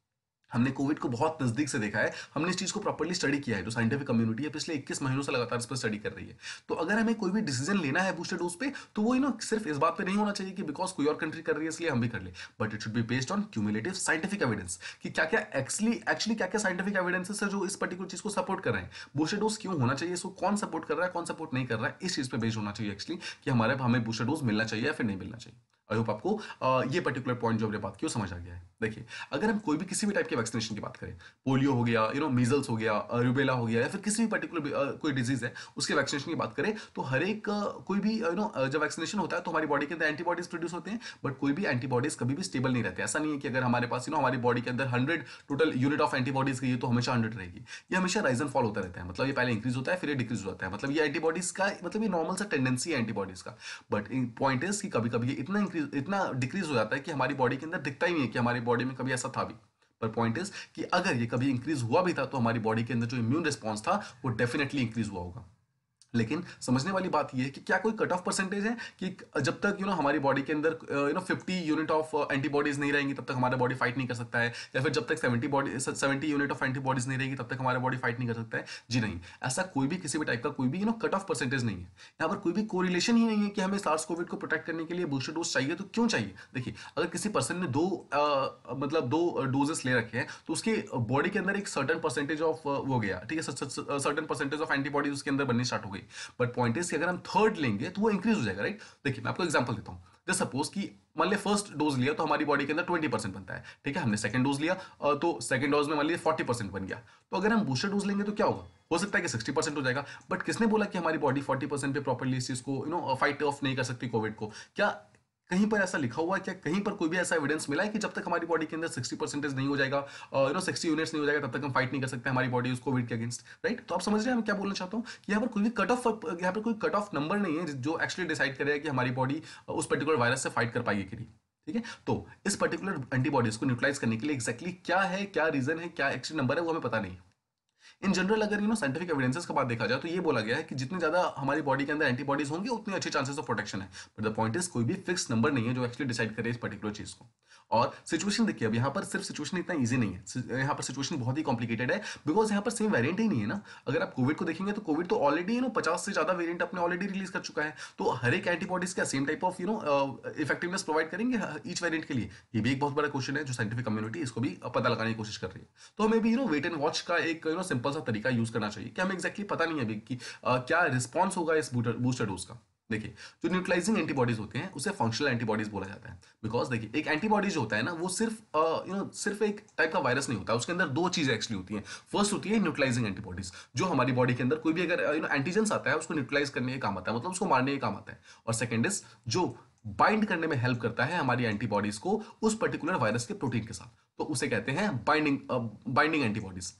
हमने कोविड को बहुत नजदीक से देखा है, हमने इस चीज को प्रॉपर्ली स्टडी किया है, जो साइंटिफिक कम्युनिटी है पिछले 21 महीनों से लगातार इस पर स्टडी कर रही है। तो अगर हमें कोई भी डिसीजन लेना है बूस्टर डोज पे, तो वो सिर्फ इस बात पे नहीं होना चाहिए कि बिकॉज कोई और कंट्री कर रही है इसलिए हम भी कर ले, but it should be based on cumulative scientific evidence, कि क्या क्या एक्चुअली क्या क्या साइंटिफिक एविडेंसेस है जो इस पर्टिकुलर चीज को सपोर्ट कर रहे हैं, बूस्टर डोज क्यों होना चाहिए, इसको कौन सपोर्ट कर रहा है कौन सपोर्ट नहीं कर रहा है, इस चीज पे बेस्ड होना चाहिए एक्चुअली कि हमें बूस्टर डोज मिलना चाहिए या फिर नहीं मिलना चाहिए। आई होप आपको ये पर्टिकुलर पॉइंट जो हमने बात की वो समझ आ गया है। देखिए अगर हम कोई भी किसी भी टाइप के वैक्सीनेशन की बात करें, पोलियो हो गया, मीजल्स हो गया, रूबेला हो गया, या फिर किसी भी पर्टिकुलर कोई डिजीज है उसके वैक्सीनेशन की बात करें, तो हर एक कोई भी जब वैक्सीनेशन होता है तो हमारी बॉडी के अंदर एंटीबॉडीज प्रोड्यूस होते हैं, बट कोई भी एंटीबॉडीज कभी भी स्टेबल नहीं रहते। ऐसा नहीं है कि अगर हमारे पास हमारी बॉडी के अंदर 100 टोटल यूनिट ऑफ एंटीबॉडीज गई है तो हमेशा 100 रहेगी। ये हमेशा राइज एंड फॉल होता रहता है, मतलब ये पहले इंक्रीज होता है फिर ये डिक्रीज होता है, मतलब ये एंटीबॉडीज का, मतलब ये नॉर्मल सा टेंडेंसी है एंटीबॉडीज का। बट पॉइंट इज कि कभी कभी ये इतना डिक्रीज हो जाता है कि हमारी बॉडी के अंदर दिखता ही नहीं है कि हमारी बॉडी में कभी ऐसा था भी। पर पॉइंट इज कि अगर ये कभी इंक्रीज हुआ भी था तो हमारी बॉडी के अंदर जो इम्यून रिस्पॉन्स था वो डेफिनेटली इंक्रीज हुआ होगा। लेकिन समझने वाली बात यह है कि क्या कोई कट ऑफ परसेंटेज है कि जब तक हमारी बॉडी के अंदर 50 यूनिट ऑफ एंटीबॉडीज नहीं रहेंगी तब तक हमारा बॉडी फाइट नहीं कर सकता है, या फिर जब तक 70 यूनिट ऑफ एंटीबॉडीज नहीं रहेगी तब तक हमारा बॉडी फाइट नहीं कर सकता है? जी नहीं, ऐसा कोई भी किसी भी टाइप का कोई भी कट ऑफ परसेंटेज नहीं है। यहाँ पर कोई भी कोरिलेशन ही नहीं है कि हमें सार्स कोविड को प्रोटेक्ट करने के लिए बूस्टर डोज चाहिए तो क्यों चाहिए। देखिए अगर किसी पर्सन ने दो डोजेस ले रखे हैं तो उसके बॉडी के अंदर एक सर्टन परसेंटेज ऑफ वो गया, ठीक है, सर्टन परसेंटेज ऑफ एंटीबॉडीज उसके अंदर बननी स्टार्ट हो गई। बट पॉइंट इज कि अगर हम थर्ड लेंगे तो वो इंक्रीज हो जाएगा, राइट। देखिए मैं आपको एग्जांपल देता हूँ। जस्ट सपोज कि मान लिया फर्स्ट डोज लिया तो हमारी बॉडी के अंदर 20% बनता है, ठीक है, हमने सेकंड डोज लिया तो सेकंड डोज में मान लिया 40% बन गया, तो अगर हम बूस्टर डोज लेंगे तो क्या होगा, हो सकता है कि 60% हो जाएगा। बट किसने बोला कि हमारी बॉडी 40% पे प्रॉपरली इस चीज को फाइट ऑफ नहीं कर सकती कोविड को? क्या कहीं पर ऐसा लिखा हुआ है, क्या कहीं पर कोई भी ऐसा एविडेंस मिला है कि जब तक हमारी बॉडी के अंदर 60% नहीं हो जाएगा, 60 यूनिट्स नहीं हो जाएगा, तब तक हम फाइट नहीं कर सकते हमारी बॉडी उस कोविड के अगेंस्ट, राइट? तो आप समझ रहे हैं मैं क्या बोलना चाहता हूँ? यहाँ पर कोई भी कट ऑफ, यहाँ पर कोई कट ऑफ नंबर नहीं है जो एक्चुअली डिसाइड करेगा कि हमारी बॉडी उस पर्टिकुलर वायरस से फाइट कर पाएगी कि नहीं, ठीक है? तो इस पर्टिकुलर एंटीबॉडीज को न्यूट्रलाइज करने के लिए एग्जैक्टली क्या है, क्या रीजन है, क्या एक्चुअली नंबर है, वो हमें पता नहीं। इन जनरल अगर साइंटिफिक एविडेंसेस का बात देखा जाए तो ये बोला गया है कि जितने ज्यादा हमारी बॉडी के अंदर एंटीबॉडीज होंगे उतने अच्छे चांसेस ऑफ प्रोटेक्शन है। बट द पॉइंट इज कोई भी फिक्स नंबर नहीं है जो एक्चुअली डिसाइड करे इस पर्टिकुलर चीज को। और सिचुएशन देखिए, अब यहाँ पर सिर्फ सिचुएशन इतना इजी नहीं है, यहाँ पर सिचुएशन बहुत ही कॉम्प्लिकेटेड है, बिकॉज यहाँ पर सेम वेरिएंट ही नहीं है ना। अगर आप कोविड को देखेंगे तो कोविड तो ऑलरेडी 50 से ज्यादा वेरिएंट अपने ऑलरेडी रिलीज कर चुका है, तो हर एक एंटीबॉडीज का same type of effectiveness provide करेंगे ईच वेरिएंट के लिए? ये भी एक बहुत बड़ा क्वेश्चन है जो साइंटिफिक कम्युनिटी इसको भी पता लगाने की कोशिश कर रही है। तो हमें भी वेट एंड वॉच का एक सिंपल सा तरीका यूज करना चाहिए कि हमें एग्जैक्टली पता नहीं है अभी कि क्या रिस्पॉन्स होगा इस बूस्टर डोज का। देखिए, जो न्यूट्रलाइजिंग एंटीबॉडीज होते हैं उसे फंक्शनल एंटीबॉडीज बोला जाता है, बिकॉज देखिए एक एंटीबॉडी जो होता है ना वो सिर्फ सिर्फ एक टाइप का वायरस नहीं होता, उसके अंदर दो चीजें एक्चुअली होती हैं। फर्स्ट होती है न्यूट्रलाइजिंग एंटीबॉडीज, जो हमारी बॉडी के अंदर कोई भी अगर एंटीजेंस आता है उसको न्यूट्रलाइज करने का काम आता है, मतलब उसको मारने का काम आता है। और सेकेंड इज जो बाइंड करने में हेल्प करता है हमारी एंटीबॉडीज को उस पर्टिकुलर वायरस के प्रोटीन के साथ, तो उसे कहते हैं बाइंडिंग एंटीबॉडीज।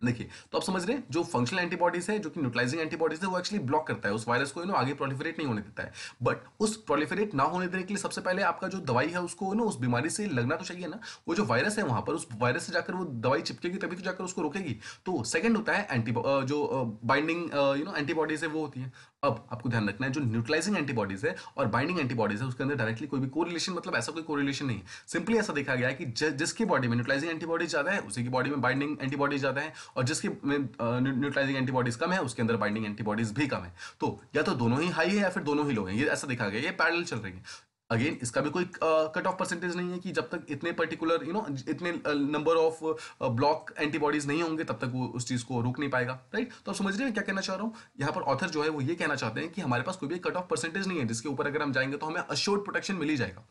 देखिए, तो आप समझ रहे हैं जो फंक्शनल एंटीबॉडीज है, जो कि न्यूट्रलाइजिंग एंटीबॉडीज है, वो एक्चुअली ब्लॉक करता है उस वायरस को आगे प्रोलिफरेट नहीं होने देता है। बट उस प्रोलिफरेट ना होने देने के लिए सबसे पहले आपका जो दवाई है उसको उस बीमारी से लगना तो चाहिए ना। वो जो वायरस है वहां पर उस वायरस से जाकर वो दवाई चिपकेगी तभी तो जाकर उसको रोकेगी। तो सेकंड होता है जो बाइंडिंग एंटीबॉडीज है वो होती है। अब आपको ध्यान रखना है जो न्यूट्रलाइजिंग एंटीबॉडीज है और बाइंडिंग एंटीबॉडीज है उसके अंदर डायरेक्टली कोई भी कोरिलेशन, मतलब ऐसा कोई कोरिलेशन नहीं है। सिंपली ऐसा देखा गया है कि जिसकी बॉडी में न्यूट्रलाइजिंग एंटीबॉडीज ज्यादा है उसी की बॉडी में बाइंडिंग एंटीबॉडीज ज्यादा है, और जिसकी न्यूट्रलाइजिंग एंटीबॉडीज कम है उसके अंदर बाइंडिंग एंटीबॉडीज भी कम है। तो या तो दोनों ही हाई है या फिर दोनों ही लो है, ये ऐसा देखा गया, ये पैरेलल चल रही है। अगेन इसका भी कोई कट ऑफ परसेंटेज नहीं है कि जब तक इतने पर्टिकुलर इतने नंबर ऑफ ब्लॉक एंटीबॉडीज नहीं होंगे तब तक वो उस चीज को रोक नहीं पाएगा, राइट? तो आप समझ रहे हैं क्या कहना चाह रहा हूँ? यहाँ पर ऑथर जो है वो ये कहना चाहते हैं कि हमारे पास कोई भी कट ऑफ परसेंटेज नहीं है जिसके ऊपर अगर हम जाएंगे तो हमें अश्योर्ड प्रोटेक्शन मिल ही जाएगा।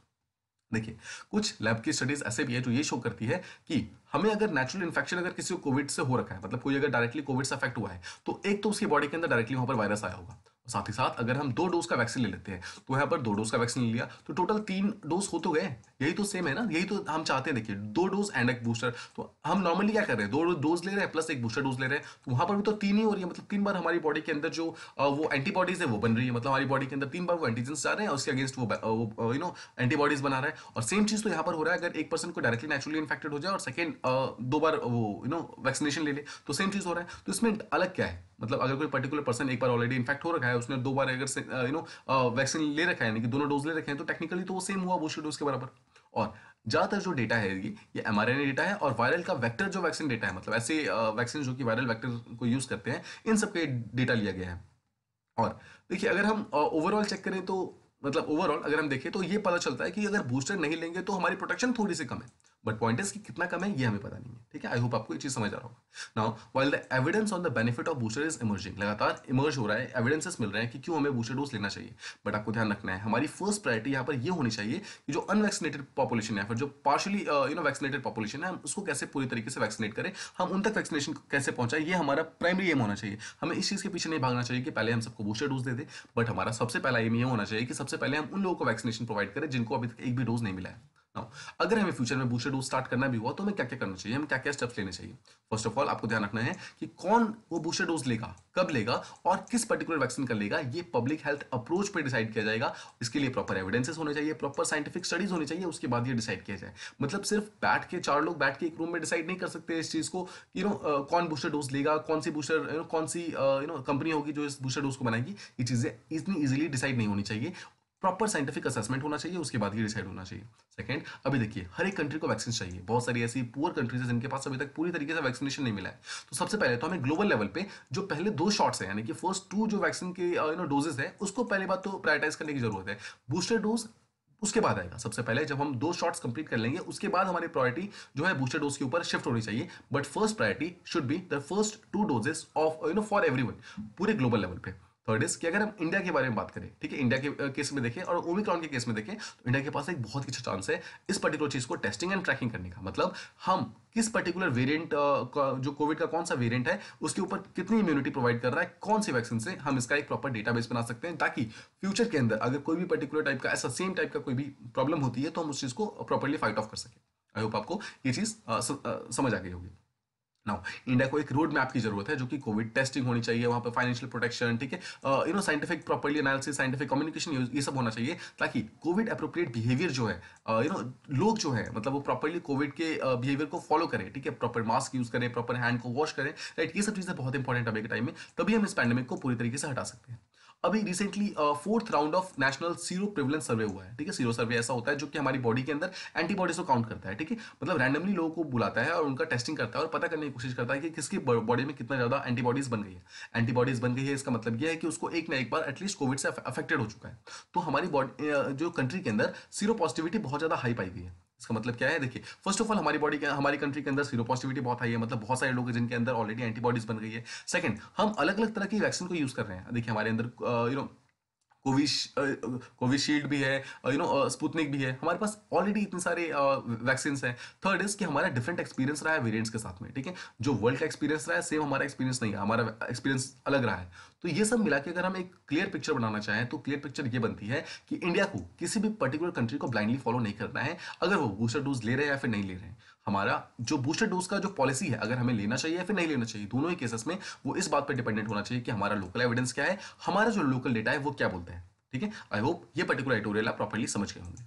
देखिए, कुछ लैब की स्टडीज ऐसे भी है जो ये शो करती है कि हमें अगर नेचुरल इन्फेक्शन अगर किसी को कोविड से हो रखा है, मतलब कोई अगर डायरेक्टली कोविड से अफेक्ट हुआ है, तो एक तो उसकी बॉडी के अंदर डायरेक्टली वहां पर वायरस आया होगा। साथ ही साथ अगर हम 2 डोज का वैक्सीन ले लेते हैं तो यहाँ पर 2 डोज का वैक्सीन ले लिया तो टोटल 3 डोज हो तो गए। यही तो सेम है ना, यही तो हम चाहते हैं। देखिए 2 डोज एंड एक बूस्टर, तो हम नॉर्मली क्या कर रहे हैं, 2 डोज ले रहे हैं प्लस एक बूस्टर डोज ले रहे हैं, तो वहां पर भी तो 3 ही हो रही है, मतलब 3 बार हमारी बॉडी के अंदर जो वो एंटीबॉडीज है वो बन रही है, मतलब हमारी बॉडी के अंदर 3 बार वो एंटीजेंस जा रहे हैं और उसके अगेंस्ट वो एंटीबॉडीज बना रहा है। और सेम चीज तो यहाँ पर हो रहा है, अगर एक पर्सन को डायरेक्टली नेचुरली इन्फेक्टेड हो जाए और सेकंड 2 बार वो वैक्सीनेशन ले ले तो सेम चीज हो रहा है। तो इसमें अलग क्या है, मतलब अगर कोई पर्टिकुलर पर्सन एक बार ऑलरेडी इन्फेक्ट हो रखा है, उसने 2 बार अगर वैक्सीन ले रखा है, यानी कि दोनों डोज ले रखे हैं, तो टेक्निकली तो वो सेम हुआ बूस्टर डोज के बराबर। और ज्यादातर जो डेटा है ये mRNA डेटा है और वायरल का वेक्टर जो वैक्सीन डेटा है, मतलब ऐसे वैक्सीन जो कि वायरल वेक्टर को यूज करते हैं, इन सब के डेटा लिया गया है। और देखिए अगर हम ओवरऑल चेक करें तो मतलब ओवरऑल अगर हम देखें तो ये पता चलता है कि अगर बूस्टर नहीं लेंगे तो हमारी प्रोटेक्शन थोड़ी सी कम है, बट पॉइंट इज कि कितना कम है ये हमें पता नहीं है, ठीक है? आई होप आपको ये चीज समझ आ रहा होगा। Now while the evidence on the benefit of booster is emerging, लगातार इमर्ज हो रहा है, एविडेंसेस मिल रहे हैं कि क्यों हमें बूस्टर डोज लेना चाहिए, बट आपको ध्यान रखना है हमारी फर्स्ट प्रायोरिटी यहाँ पर ये होनी चाहिए कि जो अनवैक्सीनेटेड पॉपुलेशन है, फिर जो पार्शियली वैक्सीनेटेड पॉपुलेशन है, हम उसको कैसे पूरी तरीके से वैक्सीनेट करें, हम उन तक वैक्सीनेशन कैसे पहुंचाएं, ये हमारा प्राइमरी एम होना चाहिए। हमें इस चीज के पीछे नहीं भागना चाहिए कि पहले हम सबको बूस्टर डोज दे दें, बट हमारा सबसे पहला एम ये होना चाहिए कि सबसे पहले हम उन लोगों को वैक्सीनेशन प्रोवाइड करें जिनको अभी तक एक भी डोज नहीं मिला है। Now, अगर हमें फ्यूचर में बूस्टर डोज स्टार्ट करना भी हुआ तो हमें क्या क्या करना चाहिए, हमें क्या क्या स्टेप्स लेने चाहिए? फर्स्ट ऑफ ऑल आपको ध्यान रखना है कि कौन वो बूस्टर डोज लेगा, कब लेगा और किस पर्टिकुलर वैक्सीन का लेगा, ये पब्लिक हेल्थ अप्रोच पे डिसाइड किया जाएगा। इसके लिए प्रॉपर एविडेंसेस होने चाहिए, प्रॉपर साइंटिफिक स्टडीज होनी चाहिए, उसके बाद ये डिसाइड किया जाए। मतलब सिर्फ बैठ के 4 लोग बैठ के एक रूम में डिसाइड नहीं कर सकते इस चीज को, कौन बूस्टर डोज लेगा, कौन सी बूस्टर कौन सी कंपनी होगी जो इस बूस्टर डोज को बनाएगी, ये चीजें इतनी इजीली डिसाइड नहीं होनी चाहिए। प्रॉपर साइंटिफिक असेसमेंट होना चाहिए, उसके बाद ही डिसाइड होना चाहिए। सेकंड, अभी देखिए हर एक कंट्री को वैक्सीन चाहिए, बहुत सारी ऐसी पुअर कंट्रीज है जिनके पास अभी तक पूरी तरीके से वैक्सीनेशन नहीं मिला है। तो सबसे पहले तो हमें ग्लोबल लेवल पे जो पहले 2 शॉट्स है, यानी कि फर्स्ट 2 जो वैक्सीन के डोजेस है, उसको पहले बात तो प्रायोरिटाइज करने की जरूरत है। बूस्टर डोज उसके बाद आएगा, सबसे पहले जब हम 2 शॉट्स कंप्लीट कर लेंगे उसके बाद हमारी प्रायोरिटी जो है बूस्टर डोज के ऊपर शिफ्ट होनी चाहिए। But first priority should be the first 2 doses of for everyone, पूरे ग्लोबल लेवल पे। थर्ड इज कि अगर हम इंडिया के बारे में बात करें, ठीक है, इंडिया के केस में देखें और ओमिक्रॉन के केस में देखें, तो इंडिया के पास एक बहुत ही अच्छा चांस है इस पर्टिकुलर चीज को टेस्टिंग एंड ट्रैकिंग करने का। मतलब हम किस पर्टिकुलर वेरिएंट का, जो कोविड का कौन सा वेरिएंट है, उसके ऊपर कितनी इम्यूनिटी प्रोवाइड कर रहा है, कौन सी वैक्सीन से, हम इसका एक प्रॉपर डेटाबेस बना सकते हैं, ताकि फ्यूचर के अंदर अगर कोई भी पर्टिकुलर टाइप का ऐसा सेम टाइप का कोई भी प्रॉब्लम होती है तो हम उस चीज को प्रॉपरली फाइट ऑफ कर सकें। आई होप आपको ये चीज समझ आ गई होगी। नाउ इंडिया को एक रोड मैप की जरूरत है, जो कि कोविड टेस्टिंग होनी चाहिए, वहां पे फाइनेंशियल प्रोटेक्शन, ठीक है, scientific properly analysis, scientific communication, ये सब होना चाहिए, ताकि कोविड अप्रोप्रिएट बिहेवियर जो है, लोग जो है मतलब वो प्रॉपरली कोविड के बिहेवियर को फॉलो करें, ठीक है, प्रॉपर मास्क यूज करें, प्रॉपर हैंड को वॉश करें, राइट। ये सब चीजें बहुत इंपॉर्टेंट अभी के टाइम में, तभी हम इस पैंडेमिक को पूरी तरीके से हटा सकते हैं। अभी recently fourth round of national sero prevalence survey हुआ है, ठीक है। सीरो सर्वे ऐसा होता है जो कि हमारी बॉडी के अंदर एंटीबॉडीज को काउंट करता है, ठीक है, मतलब रैंडमली लोगों को बुलाता है और उनका टेस्टिंग करता है और पता करने की कोशिश करता है कि किसकी बॉडी में कितना ज्यादा एंटीबॉडीज बन गई है। एंटीबॉडीज बन गई है, इसका मतलब यह है कि उसको एक ना एक बार एटलीस्ट कोविड से अफेक्टेड हो चुका है। तो हमारी बॉडी जो कंट्री के अंदर सीरो पॉजिटिविटी बहुत ज्यादा हाई पाई गई है। इसका मतलब क्या है, देखिए, फर्स्ट ऑफ ऑल हमारी बॉडी के, हमारी कंट्री के अंदर सीरो पॉजिटिविटी बहुत हाई है, मतलब बहुत सारे लोग हैं जिनके अंदर ऑलरेडी एंटीबॉडीज बन गई है। सेकंड, हम अलग अलग तरह की वैक्सीन को यूज कर रहे हैं। देखिए, हमारे अंदर कोविशील्ड भी है, स्पुतनिक भी है, हमारे पास ऑलरेडी इतने सारे वैक्सीन हैं। थर्ड इज कि हमारा डिफरेंट एक्सपीरियंस रहा है वेरिएंट्स के साथ में, ठीक है। जो वर्ल्ड का एक्सपीरियंस रहा है सेम हमारा एक्सपीरियंस नहीं है, हमारा एक्सपीरियंस अलग रहा है। तो ये सब मिला के अगर हम एक क्लियर पिक्चर बनाना चाहें तो क्लियर पिक्चर ये बनती है कि इंडिया को किसी भी पर्टिकुलर कंट्री को ब्लाइंडली फॉलो नहीं करना है, अगर वो बूस्टर डोज ले रहे हैं या फिर नहीं ले रहे हैं। हमारा जो बूस्टर डोज का जो पॉलिसी है, अगर हमें लेना चाहिए या फिर नहीं लेना चाहिए, दोनों ही केसेस में वो इस बात पर डिपेंडेंट होना चाहिए कि हमारा लोकल एविडेंस क्या है, हमारा जो लोकल डेटा है वो क्या बोलता है, ठीक है। आई होप ये पर्टिकुलर एडिटोरियल आप प्रॉपर्ली समझ गए होंगे।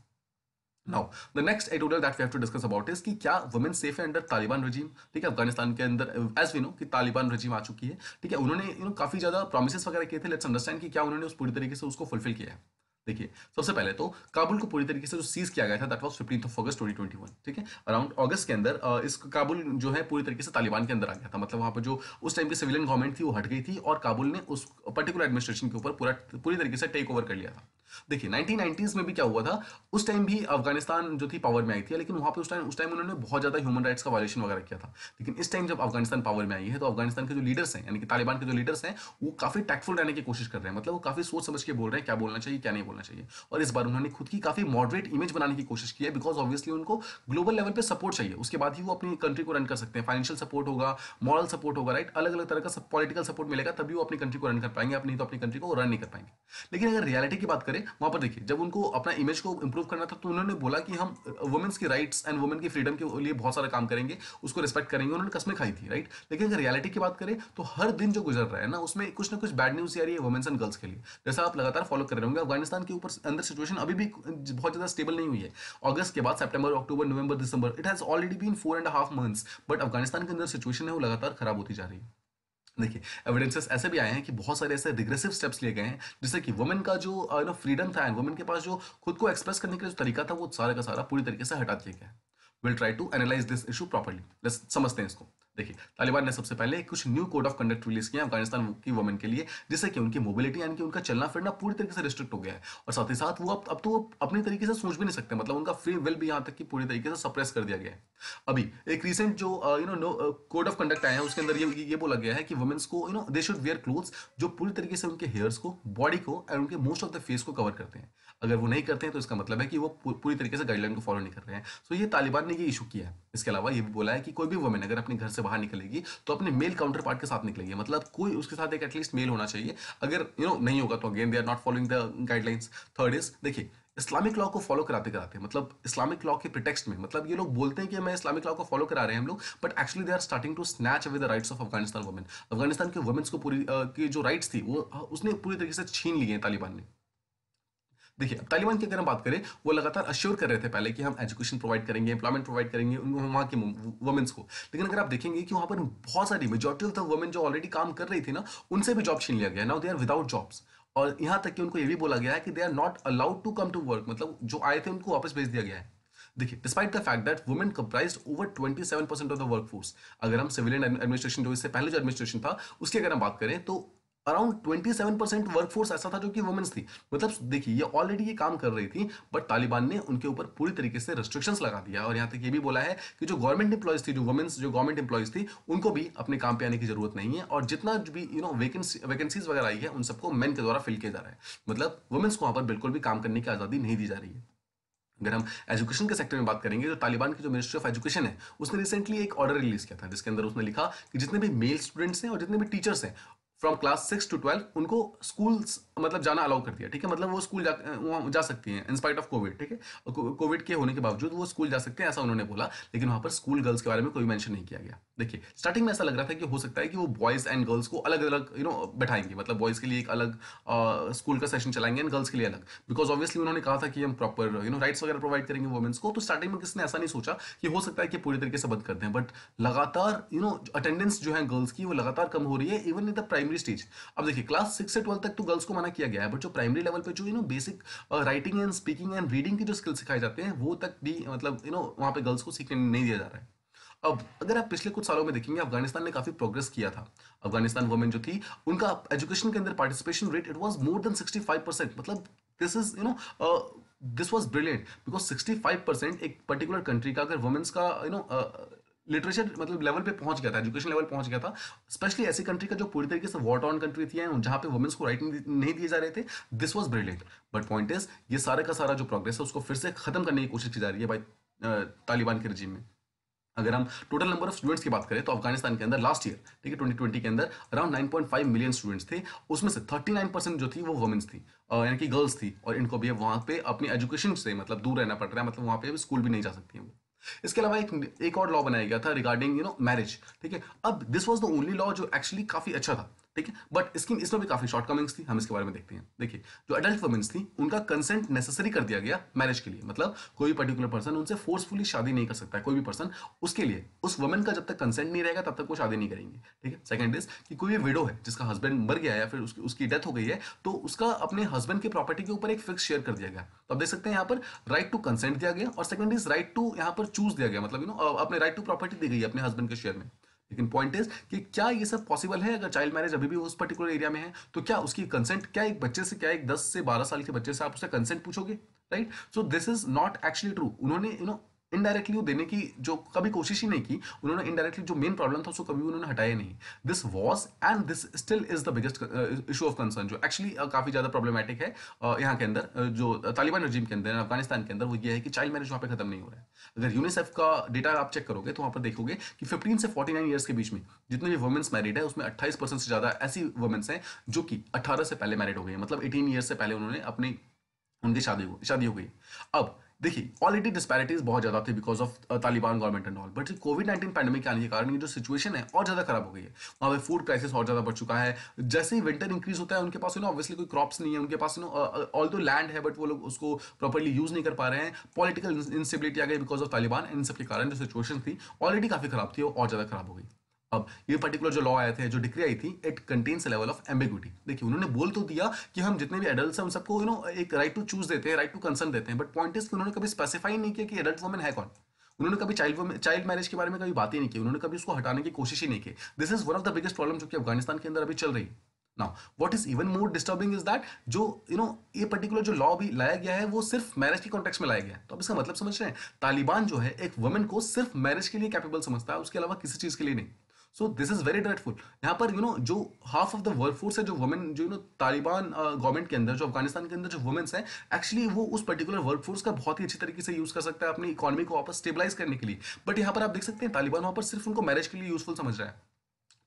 Now the next editorial that we have to discuss about is कि क्या वुमेन सेफ है अंडर तालिबान रजीम, ठीक है। अफगानिस्तान के अंदर एज वी नो कि तालिबान रजीम आ चुकी है, ठीक है। उन्होंने काफी ज्यादा प्रोमिसेस वगैरह किए थे, लेट्स अंडरस्टैंड कि क्या उन्होंने उस पूरी तरीके से उसको फुलफिल किया है। देखिए, सबसे पहले तो काबुल को पूरी तरीके से जो सीज किया गया था, दैट वाज 15th ऑफ अगस्त 2021, ठीक है। अराउंड अगस्त के अंदर इस काबुल जो है पूरी तरीके से तालिबान के अंदर आ गया था। मतलब वहां पर जो उस टाइम की सिविलियन गवर्नमेंट थी वो हट गई थी और काबुल ने उस पर्टिकुलर एडमिनिस्ट्रेशन के ऊपर पूरी तरीके से टेक ओवर कर लिया था। देखिए, 1990s में भी क्या हुआ था, उस टाइम भी अफगानिस्तान जो थी पावर में आई थी, लेकिन वहां पे उस टाइम उन्होंने बहुत ज्यादा ह्यूमन राइट्स का वायलेशन वगैरह किया था। लेकिन इस टाइम जब अफगानिस्तान पावर में आई है तो अफगानिस्तान के जो लीडर्स हैं, यानी कि तालिबान के जो लीडर्स हैं, वो काफी टैक्टफुल रहने की कोशिश कर रहे हैं। मतलब वो काफी सोच समझ के बोल रहे हैं क्या बोलना चाहिए क्या नहीं बोलना चाहिए। और इस बार उन्होंने खुद की काफी मॉडरेट इमेज बनाने की कोशिश की है, बिकॉज ऑब्वियसली उनको ग्लोबल लेवल पे सपोर्ट चाहिए, उसके बाद ही वो अपनी कंट्री को रन कर सकते हैं। फाइनेंशियल सपोर्ट होगा, मॉरल सपोर्ट होगा, राइट, अलग अलग तरह का पॉलिटिकल सपोर्ट मिलेगा, तभी वो अपनी कंट्री को रन कर पाएंगे, अपनी तो अपनी कंट्री को रन नहीं कर पाएंगे। लेकिन अगर रियलिटी की बात करें, वहां पर देखिए, जब उनको अपना इमेज को इंप्रूव करना था तो उन्होंने बोला कि हम वुमेन्स की राइट्स एंड वुमेन की फ्रीडम के लिए बहुत सारा काम करेंगे, उसको रिस्पेक्ट करेंगे, उन्होंने कस्में खाई थी, राइट। लेकिन अगर रियलिटी की बात करें तो हर दिन जो गुजर रहा है ना, उसमें कुछ ना कुछ बैड न्यूज आ रही है वुमेन्स एंड गर्ल्स के लिए। जैसा आप लगातार फॉलो कर रहे होंगे, अफगानिस्तान के ऊपर अंदर सिचुएशन अभी भी बहुत ज्यादा स्टेबल नहीं हुई है। अगस्त के बाद सितंबर, अक्टूबर, नवंबर, दिसंबर, it has already been 4.5 months, but Afghanistan के अंदर सिचुएशन है वो लगातार खराब होती जा रही है। देखिए, एविडेंसेस ऐसे भी आए हैं कि बहुत सारे ऐसे रिग्रेसिव स्टेप्स लिए गए हैं, जिससे कि वुमेन का जो फ्रीडम था एंड वुमेन के पास जो खुद को एक्सप्रेस करने का जो तरीका था वो सारा का सारा पूरी तरीके से हटा दिया गया है। Will try to analyse this issue properly, let's समझते हैं इसको। देखिए, तालिबान ने सबसे पहले कुछ new code of conduct release किया अफगानिस्तान की वुमेन के लिए, जिससे कि उनकी मोबिलिटी यानी कि उनका चलना फिरना पूरी तरीके से रिस्ट्रिक्ट हो गया है। और साथ ही साथ वो अब तो वो अपनी तरीके से सोच भी नहीं सकते, मतलब उनका फ्री विल भी यहाँ तक कि पूरी तरीके से सप्रेस कर दिया गया है। अभी एक रिसेंट जो कोड ऑफ कंडक्ट आया है उसके अंदर ये बोला गया है कि वुमेन्स को दे शुड वेयर क्लोथ्स जो पूरी तरीके से उनके हेयर्स को, बॉडी को और उनके मोस्ट ऑफ द फेस को कवर करते हैं। अगर वो नहीं करते हैं तो इसका मतलब है कि वो पूरी तरीके से गाइडलाइन को फॉलो नहीं कर रहे हैं। सो ये तालिबान ने ये इशू किया है। इसके अलावा ये भी बोला है कि कोई भी वुमेन अगर अपने घर से बाहर निकलेगी तो अपने मेल काउंटर पार्ट के साथ निकलेगी, मतलब कोई उसके साथ एक एटलीस्ट मेल होना चाहिए। अगर नहीं होगा तो again they are not following the guidelines. Third is, देखिए, इस्लामिक लॉ को फॉलो कराते कराते, मतलब इस्लामिक लॉ के प्रिटेक्स्ट में, मतलब ये लोग बोलते हैं कि मैं इस्लामिक लॉ को फॉलो करा रहे हैं हम लोग, but actually they are starting to snatch away the rights of Afghanistan women. Afghanistan के वुमेन्स को पूरी की जो राइट्स थी वो उसने पूरी तरीके से छीन ली है तालिबान ने। देखिए, अब तालिबान की अगर हम बात करें, वो लगातार अश्योर कर रहे थे पहले कि हम एजुकेशन प्रोवाइड करेंगे, एम्प्लॉयमेंट प्रोवाइड करेंगे वहाँ की वुमेन्स को। लेकिन अगर आप देखेंगे कि वहाँ पर बहुत सारी मेजॉरिटी ऑफ द वुमेन जो ऑलरेडी काम कर रही थी ना, उनसे भी जॉब छीन लिया गया। Now they are without jobs. और यहाँ तक कि उनको ये भी बोला गया है कि they are not allowed to come to work, मतलब जो आए थे उनको वापस भेज दिया गया है। देखिए, despite the fact that women comprised over 27% of the workforce. अगर हम सिविलियन एडमिनिस्ट्रेशन जो इससे पहले जो एडमिनिस्ट्रेशन था उसकी अगर हम बात करें तो अराउंड 27% वर्कफोर्स ऐसा था जो कि वुमेन्स थी। मतलब देखिए ये ऑलरेडी ये काम कर रही थी, बट तालिबान ने उनके ऊपर पूरी तरीके से रेस्ट्रिक्शंस लगा दिया और यहाँ तक ये भी बोला है कि जो गवर्नमेंट एम्प्लॉयज थी, जो वुमेन्स जो गवर्नमेंट एम्प्लॉयज थी, उनको भी अपने काम पे आने की जरूरत नहीं है और जितना भी वैकेंसीज वगैरह आई है उन सबको मेन के द्वारा फिल किया जा रहा है। मतलब वुमेन्स को वहां पर बिल्कुल भी काम करने की आजादी नहीं दी जा रही है। अगर हम एजुकेशन के सेक्टर में बात करेंगे, तो तालिबान की जो मिनिस्ट्री ऑफ एजुकेशन है उसने रिसेंटली एक ऑर्डर रिलीज किया था जिसके अंदर उसने लिखा कि जितने भी मेल स्टूडेंट्स हैं और जितने भी टीचर्स हैं फ्रॉम क्लास 6 to 12 उनको स्कूल्स मतलब जाना अलाउ कर दिया। ठीक है, मतलब वो स्कूल वहाँ जा सकती हैं इन स्पाइट ऑफ कोविड। ठीक है, कोविड के होने के बावजूद वो स्कूल जा सकते हैं ऐसा उन्होंने बोला, लेकिन वहां पर स्कूल गर्ल्स के बारे में कोई मेंशन नहीं किया गया। देखिए स्टार्टिंग में ऐसा लग रहा था कि हो सकता है कि वो बॉयज एंड गर्ल्स को अलग अलग बैठाएंगे, मतलब बॉयज के लिए एक अलग स्कूल का सेशन चलाएंगे एंड गर्ल्स के लिए अलग, बिकॉज ऑब्वियसली उन्होंने कहा था कि हम प्रॉपर राइट्स वगैरह प्रोवाइड करेंगे वुमेन्स को। तो स्टार्टिंग में किसने ऐसा नहीं सोचा कि हो सकता है कि पूरी तरीके से बंद कर दें, बट लगातार अटेंडेंस जो है गर्ल्स की वो लगातार कम हो रही है even in the primary stage. अब देखिए क्लास 6 से 12 तक तो गर्ल्स को मना किया गया है, बट जो प्राइमरी लेवल पे जो basic writing and speaking and reading की जो स्किल सिखाए जाते हैं वो तक भी मतलब वहां पे गर्ल्स को सीखने नहीं दिया जा रहा है। अब अगर आप पिछले कुछ सालों में देखेंगे अफगानिस्तान ने काफी प्रोग्रेस किया था। अफगानिस्तान वुमेन जो थी उनका एजुकेशन के अंदर participation rate it was more than 65%। मतलब this is this was brilliant because 65% एक पर्टिकुलर कंट्री का अगर वुमेन्स का लिटरेचर मतलब लेवल पे पहुंच गया था, एजुकेशन लेवल पहुंच गया था, स्पेशली ऐसी कंट्री का जो पूरी तरीके से वॉर टॉर्न कंट्री थी जहां पे वुमेन्स को राइट नहीं दिए जा रहे थे। This was brilliant. But point is ये सारे का सारा जो प्रोग्रेस है उसको फिर से खत्म करने की कोशिश की जा रही है भाई तालिबान के रजीम में। अगर हम टोटल नंबर ऑफ स्टूडेंट्स की बात करें तो अफगानिस्तान के अंदर लास्ट ईयर, ठीक है, 2020 के अंदर अराउंड 9.5 मिलियन स्टूडेंट्स थे। उसमें से 39% जो थी वो वुमेन्स थी, यानी कि गर्ल्स थी, और इनको भी वहां पे अपनी एजुकेशन से मतलब दूर रहना पड़ रहा है, मतलब वहां पे स्कूल भी नहीं जा सकती हैं वो। इसके अलावा एक और लॉ बनाया गया था रिगार्डिंग मैरिज। ठीक है, अब this was the only law जो एक्चुअली काफी अच्छा था। ठीक है, बट इसमें भी काफी शॉर्टकमिंग्स थी, हम इसके बारे में देखते हैं। देखिए जो अडल्ट वुमेन्स थी उनका कंसेंट नेसेसरी कर दिया गया मैरिज के लिए, मतलब कोई पर्टिकुलर पर्सन उनसे फोर्सफुली शादी नहीं कर सकता है, कोई भी पर्सन उसके लिए उस वुमेन का जब तक कंसेंट नहीं रहेगा तब तक वो शादी नहीं करेंगे। ठीक है, सेकंड इज कि कोई भी विडो है जिसका हस्बैंड मर गया है या फिर उसकी डेथ हो गई है तो उसका अपने हस्बैंड के प्रॉपर्टी के ऊपर एक फिक्स शेयर कर दिया गया। तो आप देख सकते हैं यहाँ पर राइट टू कंसेंट दिया गया और सेकंड इज राइट टू यहाँ पर चूज दिया गया, मतलब अपने राइट टू प्रॉपर्टी दी गई है अपने हस्बैंड के शेयर में। लेकिन पॉइंट इज कि क्या ये सब पॉसिबल है? अगर चाइल्ड मैरिज अभी भी उस पर्टिकुलर एरिया में है तो क्या उसकी कंसेंट, क्या एक बच्चे से, क्या एक 10 से 12 साल के बच्चे से आप उससे कंसेंट पूछोगे? Right, so this is not actually true. उन्होंने इनडायरेक्टली देने की जो कभी कोशिश ही नहीं की, उन्होंने इनडायरेक्टली जो मेन प्रॉब्लम था उसको कभी उन्होंने हटाया नहीं। This was and this still is the biggest issue of concern जो एक्चुअली काफी ज्यादा प्रॉब्लमेटिक है यहाँ के अंदर, जो तालिबान रजीम के अंदर अफगानिस्तान के अंदर, वो ये है कि चाइल्ड मैरिज वहाँ पे खत्म नहीं हो रहा है। अगर यूनिसेफ का डेटा आप चेक करोगे तो वहां पर देखोगे कि 15 से 49 ईयर्स के बीच में जितने भी वुमेन्स मैरिड है उसमें 28% से ज्यादा ऐसी वुमेन्स हैं जो कि 18 से पहले मैरिड हो गई है, मतलब 18 ईयर्स से पहले उन्होंने अपनी उनकी शादी हो गई। अब देखिए ऑलरेडी डिस्पैरिटीज बहुत ज्यादा थी because of Taliban government and all, but covid pandemic के आने के कारण ये जो सिचुएशन है और ज्यादा खराब हो गई है। वहां पे फूड क्राइसिस और ज्यादा बढ़ चुका है। जैसे ही विंटर इंक्रीज होता है उनके पास ऑब्वियसली कोई क्रॉप्स नहीं है, उनके पास ऑल दो लैंड है बट वो लोग उसको प्रॉपर्ली यूज नहीं कर पा रहे हैं। पॉलिटिकल इंस्टेबिलिटी आ गई बिकॉज ऑफ तालिबान। इन सब के कारण जो सिचुएशन थी ऑलरेडी काफी खराब थी और ज्यादा खराब हो गई। अब ये पर्टिकुलर जो लॉ आए थे, जो डिक्री आई थी, it contains level of ambiguity. देखिए उन्होंने बोल तो दिया कि हम जितने भी एडल्ट्स हैं उन सबको एक राइट टू चूज देते हैं, राइट टू कंसर्न देते हैं, बट पॉइंट इज कि उन्होंने कभी स्पेसिफाई नहीं किया कि एडल्ट वुमेन है कौन। उन्होंने कभी चाइल्ड मैरिज के बारे में कभी बात ही नहीं की, उन्होंने कभी उसको हटाने की कोशिश ही नहीं की। This is one of the biggest problem जो कि अफगानिस्तान के अंदर अभी चल रही है। Now what is even more disturbing is that जो ये पर्टिकुलर जो लॉ भी लाया गया है वो सिर्फ मैरिज के कॉन्टेक्स्ट में लाया गया है। तो अब इसका मतलब समझ रहे हैं, तालिबान जो है एक वुमेन को सिर्फ मैरिज के लिए कैपेबल समझता है, उसके अलावा किसी चीज के लिए नहीं। सो दिस इज वेरी ड्रेडफुल। यहाँ पर जो हाफ ऑफ द वर्कफोर्स है, जो वुमेन जो तालिबान गवर्नमेंट के अंदर, जो अफगानिस्तान के अंदर जो वुमेन्स हैं, एक्चुअली वो उस पर्टिकुलर वर्कफोर्स का बहुत ही अच्छी तरीके से यूज कर सकता है अपनी इकोनॉमी को वापस स्टेबलाइज करने के लिए। बट यहाँ पर आप देख सकते हैं तालिबान वहां पर सिर्फ उनको मैरिज के लिए यूजफुल समझ रहा है।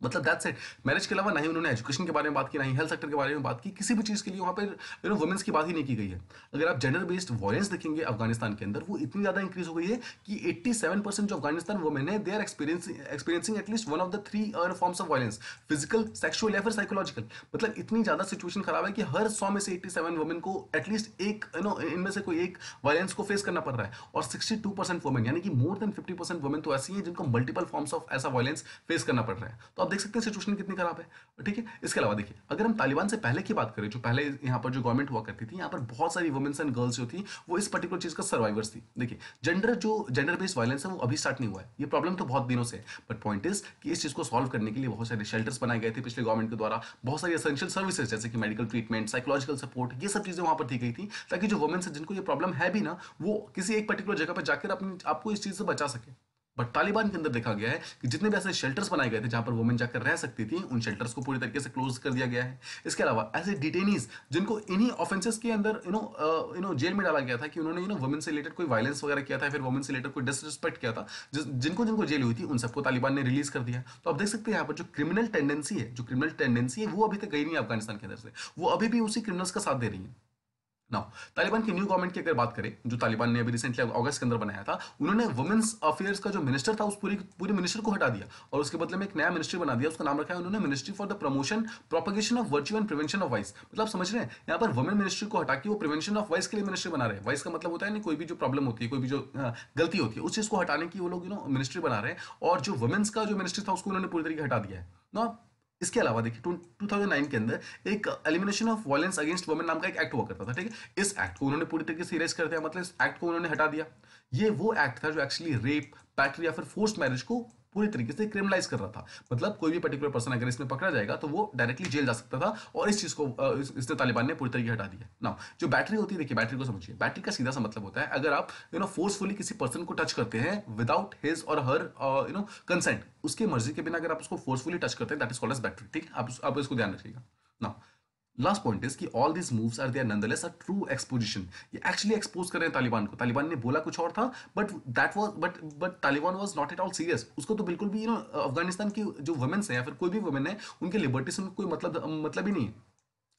मतलब दैट्स इट। मैरिज के अलावा ना ही उन्होंने एजुकेशन के बारे में बात की, ना ही हेल्थ सेक्टर के बारे में बात की, किसी भी चीज़ के लिए वहाँ पर वुमेन्स की बात ही नहीं की गई है। अगर आप जेंडर बेस्ड वायलेंस देखेंगे अफगानिस्तान के अंदर, वो इतनी ज़्यादा इंक्रीज हो गई है कि 87% जो अफगानिस्तान वुमेन है they are experiencing at least one of the 3 forms of violence, physical, sexual या फिर साइकोलॉजिकल। मतलब इतनी ज़्यादा सिचुएशन खराब है कि हर 100 में से 87 वुमेन को एटलीस्ट एक इनमें से कोई एक वायलेंस को फेस करना पड़ रहा है। और 62% वुमेन, यानी कि मोर देन 50% वुमेन तो ऐसी हैं जिनको मल्टीपल फॉर्म्स ऑफ ऐसा वायलेंस फेस करना पड़ रहा है। तो आप देख सकते हैं सिचुएशन कितनी खराब है। ठीक है, इसके अलावा देखिए, अगर हम तालिबान से पहले की बात करें, जो पहले यहाँ पर जो गवर्नमेंट हुआ करती थी, यहाँ पर बहुत सारी वुमेन्स एंड गर्ल्स जो थी वो इस पर्टिकुलर चीज का सर्वाइवर्स थी। देखिए, जेंडर बेस्ड वायलेंस है वो अभी स्टार्ट नहीं हुआ है, ये प्रॉब्लम तो बहुत दिनों से है, बट पॉइंट इज कि इस चीज को सॉल्व करने के लिए बहुत सारे शेल्टर्स बनाए गए थे पिछले गवर्नमेंट के द्वारा, बहुत सारी एसेंशियल सर्विसेज जैसे कि मेडिकल ट्रीटमेंट, साइकोलॉजिकल सपोर्ट, ये सब चीजें वहां पर दी गई थी, ताकि जो वुमेन्स है जिनको ये प्रॉब्लम है भी ना, वो किसी एक पर्टिकुलर जगह पर जाकर अपने आपको इस चीज से बचा सके। बट तालिबान के अंदर देखा गया है कि जितने भी ऐसे शेल्टर्स बनाए गए थे जहां पर वुमेन जाकर रह सकती थी, उन शेल्टर्स को पूरी तरीके से क्लोज कर दिया गया है। इसके अलावा ऐसे डिटेनीज जिनको इन्हीं ऑफेंसेस के अंदर जेल में डाला गया था कि उन्होंने वुमेन से रिलेटेड कोई वायलेंस वगैरह किया था, फिर वुमेन से रिलेटेड कोई डिसरिस्पेक्ट किया था, जिनको जिनको जेल हुई थी उन सबको तालिबान ने रिलीज कर दिया। तो आप देख सकते हैं यहाँ पर जो क्रिमिनल टेंडेंसी है वो अभी तक गई नहीं अफगानिस्तान के अंदर से, वो अभी भी उसी क्रिमिनल्स का साथ दे रही है। नाउ, तालिबान की न्यू गवर्नमेंट की अगर बात करें, जो तालिबान ने अभी रिसेंटली अगस्त के अंदर बनाया था, उन्होंने वुमेन्स अफेयर्स का जो मिनिस्टर था उस पूरे मिनिस्टर को हटा दिया और उसके बदले में एक नया मिनिस्ट्री बना दिया। उसका नाम रखा है उन्होंने ministry for the promotion propagation of virtue and prevention of vice. मतलब आप समझ रहे हैं, यहाँ पर वुमेन मिनिस्ट्री को हटा के वो प्रिवेंशन ऑफ वाइस के लिए मिनिस्ट्री बना रहे हैं। वाइस का मतलब होता है नहीं, कोई भी जो प्रॉब्लम होती है, कोई भी जो गलती होती है, उस चीज को हटाने की वो लोग मिनिस्ट्री बना रहे हैं, और जो वुमेन्स का जो मिनिस्ट्री था उसको उन्होंने पूरी तरीके हटा दिया है ना। इसके अलावा देखिए 2009 के अंदर एक elimination of violence against women नाम का एक एक्ट हुआ करता था। ठीक है, इस एक्ट को उन्होंने पूरी तरीके से इरेज कर दिया, मतलब इस एक्ट को उन्होंने हटा दिया। ये वो एक्ट था जो एक्चुअली रेप, बैटरी या फिर फोर्स्ड मैरिज को पूरी तरीके से क्रिमिनलाइज कर रहा था। मतलब कोई भी पर्टिकुलर पर्सन अगर इसमें पकड़ा जाएगा तो वो डायरेक्टली जेल जा सकता था, और इस चीज को इसने तालिबान ने पूरी तरीके हटा दिया। नाउ, जो बैटरी होती है, देखिए बैटरी को समझिए, बैटरी का सीधा सा मतलब होता है अगर आप फोर्सफुली किसी पर्सन को टच करते हैं विदाउट हिज और हर कंसेंट, उसकी मर्जी के बिना अगर आप उसको फोर्सफुली टच करते हैं, that is called as battery. ठीक है, आप इसको ध्यान रखिएगा। नाउ, लास्ट पॉइंट इज कि all this moves are there nonetheless a true exposition. ये एक्चुअली एक्सपोज कर रहे हैं तालिबान को। तालिबान ने बोला कुछ और था, but Taliban was not at all serious. उसको तो बिल्कुल भी अफगानिस्तान की जो वुमेन्स है या फिर कोई भी वुमेन है, उनके लिबर्टी से कोई मतलब ही नहीं है।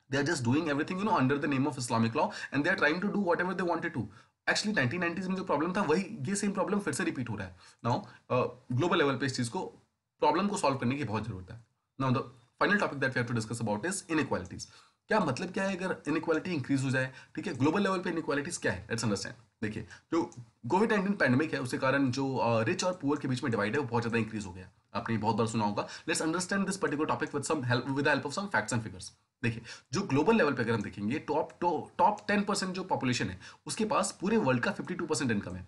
They are just doing everything under the name of Islamic law, and they are trying to do whatever they wanted to. Actually 1990s में जो प्रॉब्लम था, वही ये सेम प्रॉब्लम फिर से रिपीट हो रहा है। नाउ, ग्लोबल लेवल पे इस चीज को प्रॉब्लम को सॉल्व करने की बहुत जरूरत है। Now, the final topic that we have to discuss about is inequalities. क्या मतलब क्या है अगर इनइक्वालिटी इंक्रीज हो जाए? ठीक है, ग्लोबल लेवल पे इनइक्वालिटीज क्या है, लेट्स अंडरस्टैंड। देखिए, जो कोविड-19 पैंडेमिक है, उसके कारण जो रिच और पुअर के बीच में डिवाइड है वो बहुत ज्यादा इंक्रीज हो गया। आपने बहुत बार सुना होगा। Let's understand this particular topic with the help of some facts and figures. देखिए, जो ग्लोबल लेवल पे अगर हम देखेंगे, टॉप 10% जो पॉपुलेशन है, उसके पास पूरे वर्ल्ड का 52% इनकम है।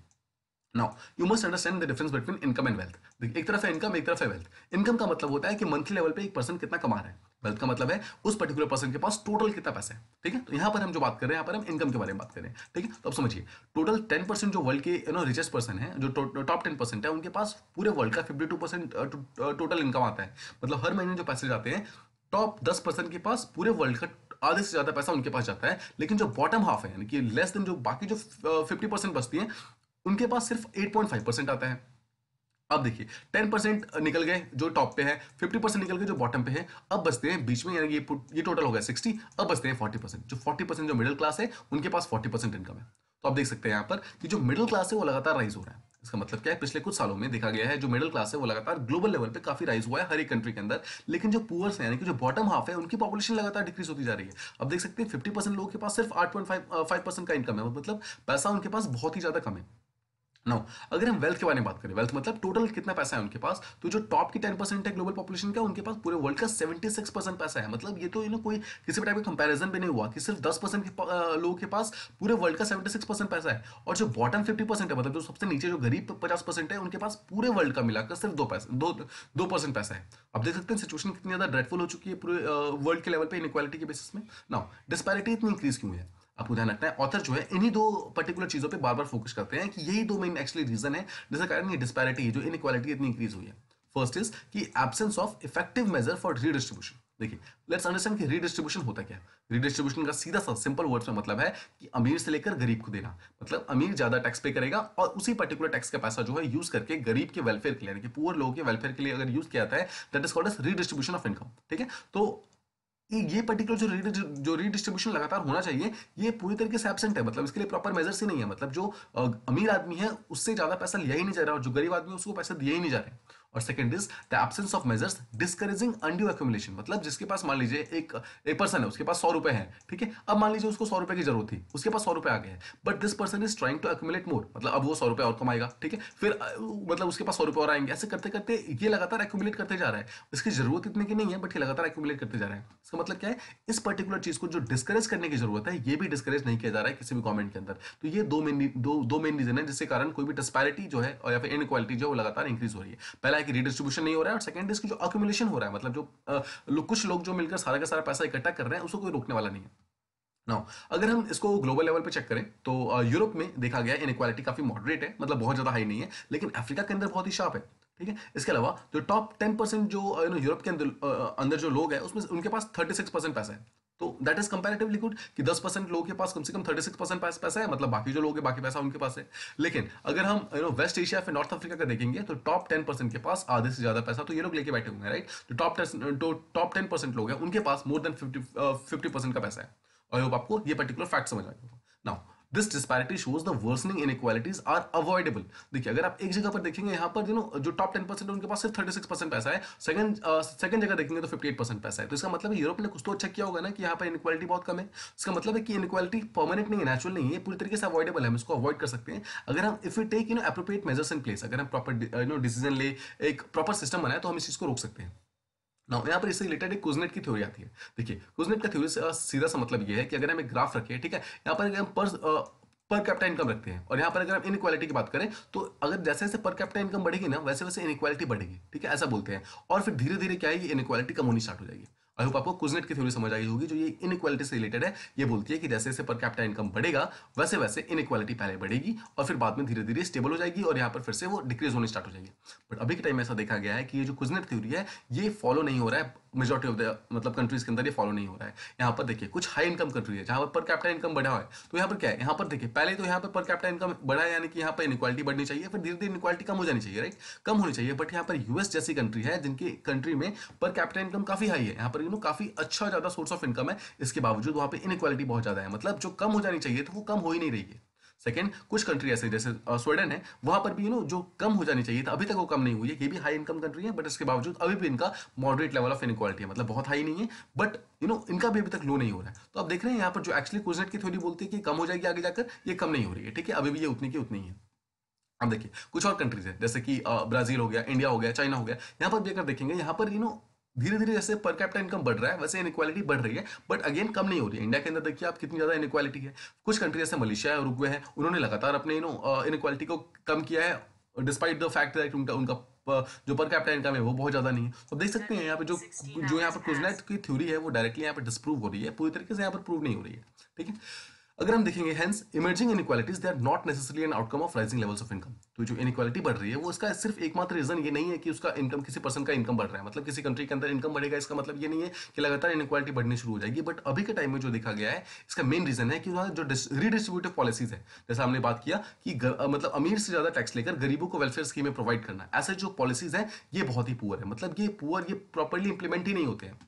Now, you must understand the difference between income and wealth. देखिए, एक तरफ है इनकम, एक तरफ है वेल्थ। इनकम का मतलब होता है कि मंथली लेवल पे एक पर्सन कितना कमा रहा है। वेल्थ का मतलब है उस पर्टिकुलर पर्सन के पास टोटल कितना पैसा है। ठीक है, तो यहाँ पर हम जो बात कर रहे हैं, यहाँ पर हम इनकम के बारे में बात कर रहे हैं। ठीक है, तो अब समझिए, टोटल 10% जो वर्ल्ड के रिचेस्ट पर्सन है, जो टॉप 10% है, उनके पास पूरे वर्ल्ड का 52% टोटल इनकम आता है। मतलब हर महीने जो पैसे जाते हैं, टॉप 10% के पास पूरे वर्ल्ड का आधे से ज्यादा पैसा उनके पास जाता है। लेकिन जो बॉटम हाफ है, यानी कि लेस देन, जो बाकी जो 50% बचती है, उनके पास सिर्फ 8.5% आता है। अब देखिए, 10% निकल गए जो टॉप पे है, 50% निकल गए जो बॉटम पे है। अब बचते हैं बीच में, यानी ये टोटल हो गया 60। अब बचते हैं 40%। जो 40% जो मिडिल क्लास है, उनके पास 40% इनकम है। तो आप देख सकते हैं यहाँ पर कि जो मिडिल क्लास है वो लगातार राइज हो रहा है। इसका मतलब क्या है, पिछले कुछ सालों में देखा गया है जो मिडिल क्लास है वो लगातार ग्लोबल लेवल पे काफी राइज हुआ है हर एक कंट्री के अंदर। लेकिन जो पुअर्स है, यानी कि जो बॉटम हाफ है, उनकी पॉपुलेशन लगातार डिक्रीज होती जा रही है। अब देख सकते हैं 50% लोगों के पास सिर्फ 8.5% का इनकम है। मतलब पैसा उनके पास बहुत ही ज्यादा कम है। नाउ, अगर हम वेल्थ के बारे में बात करें, वेल्थ मतलब टोटल कितना पैसा है उनके पास, तो जो टॉप की 10% है ग्लोबल पॉपुलेशन का, उनके पास पूरे वर्ल्ड का 76% पैसा है। मतलब ये तो कोई किसी भी टाइप का कंपैरिजन भी नहीं हुआ कि सिर्फ 10% के लोगों के पास पूरे वर्ल्ड का 76% पैसा है, और जो बॉटम 50% है, मतलब जो सबसे नीचे जो गरीब 50% है, उनके पास पूरे वर्ल्ड का मिलाकर सिर्फ 2% पैसा है। अब देख सकते हैं सिचुएशन कितनी ज्यादा ड्रेडफुल हो चुकी है पूरे वर्ल्ड के लेवल पे इनइक्वालिटी के बेसिस में। नाउ, डिस्पैरिटी इतनी इंक्रीज क्यों है, आपको ध्यान रखना है। ऑथर जो है इन्हीं दो पर्टिकुलर चीजों पे बार बार फोकस करते हैं कि यही दो मेन एक्चुअली रीजन है जिसके कारण ये डिस्पैरिटी, जो इनइक्वालिटी इतनी इंक्रीज हुई है। फर्स्ट इज कि absence of effective measure for redistribution. देखिए, लेट्स अंडरस्टैंड कि रीडिस्ट्रीब्यूशन होता क्या है। रीडिस्ट्रीब्यूशन का सीधा सा सिंपल वर्ड्स में मतलब है कि अमीर से लेकर गरीब को देना। मतलब अमीर ज्यादा टैक्स पे करेगा और उसी पर्टिकुलर टैक्स का पैसा जो है यूज करके गरीब के वेलफेयर के लिए, यानी कि पुअर लोगों के वेलफेयर के लिए अगर यूज किया जाता है, that is called as redistribution of income. ठीक है, तो ये पर्टिकुलर जो रीडिस्ट्रीब्यूशन लगातार होना चाहिए, ये पूरी तरीके से एब्सेंट है। मतलब इसके लिए प्रॉपर मेजर्स ही नहीं है। मतलब जो अमीर आदमी है उससे ज्यादा पैसा लिया ही नहीं जा रहा, और जो गरीब आदमी है उसको पैसा दिया ही नहीं जा रहा है। और second is the absence of measures discouraging undue accumulation, मतलब जिसके पास मान लीजिए एक एक पर्सन है, उसके पास 100 रुपए है, ठीक है, अब मान लीजिए उसको 100 रुपए की जरूरत थी, उसके पास 100 रुपए आ गए हैं, but this person is trying to accumulate more, मतलब अब वो 100 रुपए और कमाएगा, ठीक है, फिर मतलब उसके पास 100 रुपए और आएंगे, ऐसे करते करते ये लगातार एक्यूमुलेट करते जा रहा है, इसकी जरूरत इतने की नहीं है बट ये लगातार एक्यूमुलेट करते जा रहा है। इसका मतलब क्या है, इस पर्टिकुलर चीज को जो डिस्करेज करने की जरूरत है ये भी डिस्करेज नहीं किया जा रहा है किसी भी गवर्नमेंट के अंदर। तो ये दो मेन रीजन है जिसके कारण कोई भी डिस्पैरिटी जो है और या फिर इनइक्वालिटी जो है वो लगातार इंक्रीज हो रही है। पहला है कि रिडिस्ट्रीब्यूशन नहीं हो रहा है, और सेकंड इसकी जो अक्यूमुलेशन हो रहा है, मतलब जो कुछ लोग जो मिलकर सारा का सारा पैसा इकट्ठा कर रहे हैं उसको कोई रोकने वाला नहीं है। नाउ अगर हम इसको ग्लोबल लेवल पे चेक करें तो यूरोप में देखा गया इनइक्वालिटी काफी मॉडरेट है, मतलब बहुत ज्यादा हाई नहीं है, लेकिन अफ्रीका के अंदर बहुत ही शार्प है, ठीक है। इसके अलावा जो टॉप 10% जो यूरोप के अंदर जो लोग हैं उसमें उनके पास 36% पैसा है, तो दैट इज कंपैरेटिवली गुड कि 10% लोगों के पास कम से कम 36% पैसा है, मतलब बाकी जो लोग हैं बाकी पैसा उनके पास है। लेकिन अगर हम वेस्ट एशिया फिर नॉर्थ अफ्रीका का देखेंगे तो टॉप 10% के पास आधे से ज्यादा पैसा तो ये लोग लेके बैठे हुए हैं, राइट। तो टॉप 10% लोग हैं उनके पास मोर देन 50% का पैसा है। आई होप आपको ये पर्टिकुलर फैक्ट समझ आ गया होगा। Now this disparity shows the worsening inequalities are avoidable. देखिए अगर आप एक जगह पर देखेंगे यहाँ पर जो टॉप 10% है उनके पास सिर्फ 36% पैसा है, सेकंड जगह देखेंगे तो 58% पैसा है, तो इसका मतलब है यूरोप ने कुछ तो अच्छा किया होगा ना कि यहाँ पर इनइक्वालिटी बहुत कम है। इसका मतलब है कि इनइक्वालिटी परमानेंट नहीं है, नेचुरल नहीं है, पूरी तरीके से अवॉइडेबल है, हम इसको अवॉइड कर सकते हैं अगर हम if we take appropriate measures in place, अगर हम प्रॉपर डिसीजन ले, एक प्रॉपर सिस्टम बनाए तो हम इस चीज को रोक सकते हैं। नाउ यहाँ पर इससे रिलेटेड एक कुजनेट की थ्योरी आती है। देखिए कुजनेट का थ्योरी से सीधा सा मतलब ये है कि अगर हम एक ग्राफ रखें, ठीक है, यहाँ पर अगर हम पर कैपिटा इनकम रखते हैं और यहाँ पर अगर हम इनइक्वालिटी की बात करें तो अगर जैसे जैसे पर कैपिटा इनकम बढ़ेगी ना वैसे वैसे इनइक्वालिटी बढ़ेगी, ठीक है, ऐसा बोलते हैं, और फिर धीरे धीरे क्या है ये इनइक्वालिटी कम होनी स्टार्ट हो जाएगी। आई होप आपको कुजनेट की थ्योरी समझ आई होगी जो ये इनइक्वालिटी से रिलेटेड है। ये बोलती है कि जैसे जैसे पर कैपिटा इनकम बढ़ेगा वैसे वैसे इनइक्वालिटी पहले बढ़ेगी और फिर बाद में धीरे धीरे स्टेबल हो जाएगी और यहाँ पर फिर से वो डिक्रीज होनी स्टार्ट हो जाएगी। बट अभी के टाइम में ऐसा देखा गया है कि ये जो कुजनेट थ्योरी है ये फॉलो नहीं हो रहा है मेजॉरिटी ऑफ द मतलब कंट्रीज के अंदर, ये फॉलो नहीं हो रहा है। यहाँ पर देखिए कुछ हाई इनकम कंट्री है जहाँ पर कैपिटा इनकम बढ़ा है, तो यहाँ पर क्या है, यहाँ पर देखिए पहले तो यहाँ पर कैपिटा इनकम बढ़ा है यानी कि यहाँ पर इनइक्वालिटी बढ़नी चाहिए, फिर धीरे धीरे इनइक्वालिटी कम हो जानी चाहिए, राइट, कम होनी चाहिए। बट यहाँ पर यूएस जैसी कंट्री है जिनकी कंट्री में पर कैपिटा इनकम काफी हाई है, यहाँ पर काफी अच्छा ज्यादा सोर्स ऑफ इनकम है, इसके बावजूद वहाँ पे इनइक्वालिटी बहुत ज्यादा है, मतलब जो कम हो जानी चाहिए तो वो कम हो ही नहीं रही है। सेकंड कुछ कंट्री ऐसे जैसे स्वीडन है, वहां पर भी जो कम हो जानी चाहिए था अभी तक वो कम नहीं हुई है, ये भी हाई इनकम कंट्री है बट इसके बावजूद अभी भी इनका मॉडरेट लेवल ऑफ इनइक्वालिटी है, मतलब बहुत हाई नहीं है बट इनका भी अभी तक लो नहीं हो रहा है। तो आप देख रहे हैं यहाँ पर जो एक्चुअली कुजनेट की थ्योरी बोलती है कि कम हो जाएगी आगे जाकर, ये कम नहीं हो रही है, ठीक है, अभी भी ये उतनी की उतनी ही है। अब देखिए कुछ और कंट्रीज है जैसे कि ब्राजील हो गया, इंडिया हो गया, चाइना हो गया, यहाँ पर भी अगर देखेंगे यहाँ पर धीरे धीरे जैसे पर कैपिटा इनकम बढ़ रहा है वैसे इनइक्वालिटी बढ़ रही है बट अगेन कम नहीं हो रही है। इंडिया के अंदर देखिए आप कितनी ज्यादा इनइक्वालिटी है। कुछ कंट्री जैसे मलेशिया है, उरुग्वे है, उन्होंने लगातार अपने इनइक्वालिटी को कम किया है डिस्पाइट द फैक्ट दैट उनका उनका जो पर कैपिटा इनकम है वो बहुत ज्यादा नहीं है। तो देख सकते हैं यहाँ पे जो यहाँ पर कुजनेट की थ्योरी है वो डायरेक्टली यहाँ पे डिस्प्रूव हो रही है, पूरी तरीके से यहाँ पर प्रूव नहीं हो रही है, ठीक है। अगर हम देखेंगे hence emerging inequalities they are not necessarily an outcome of rising levels of income. तो जो इनइक्वालिटी बढ़ रही है वो इसका सिर्फ एकमात्र रीजन ये नहीं है कि उसका इनकम किसी पर्सन का इनकम बढ़ रहा है, मतलब किसी कंट्री के अंदर इनकम बढ़ेगा इसका मतलब ये नहीं है कि लगातार इनइक्वालिटी बढ़नी शुरू हो जाएगी। बट अभी के टाइम में जो देखा गया है इसका मेन रीजन है कि जो रीडिस्ट्रीब्यूटिव पॉलिसीज है, जैसा हमने बात किया कि मतलब अमीर से ज्यादा टैक्स लेकर गरीबों को वेलफेयर स्कीमें प्रोवाइड करना, ऐसे जो पॉलिसीज है ये बहुत ही पुअर है, मतलब ये प्रॉपरली इंप्लीमेंट ही नहीं होते हैं।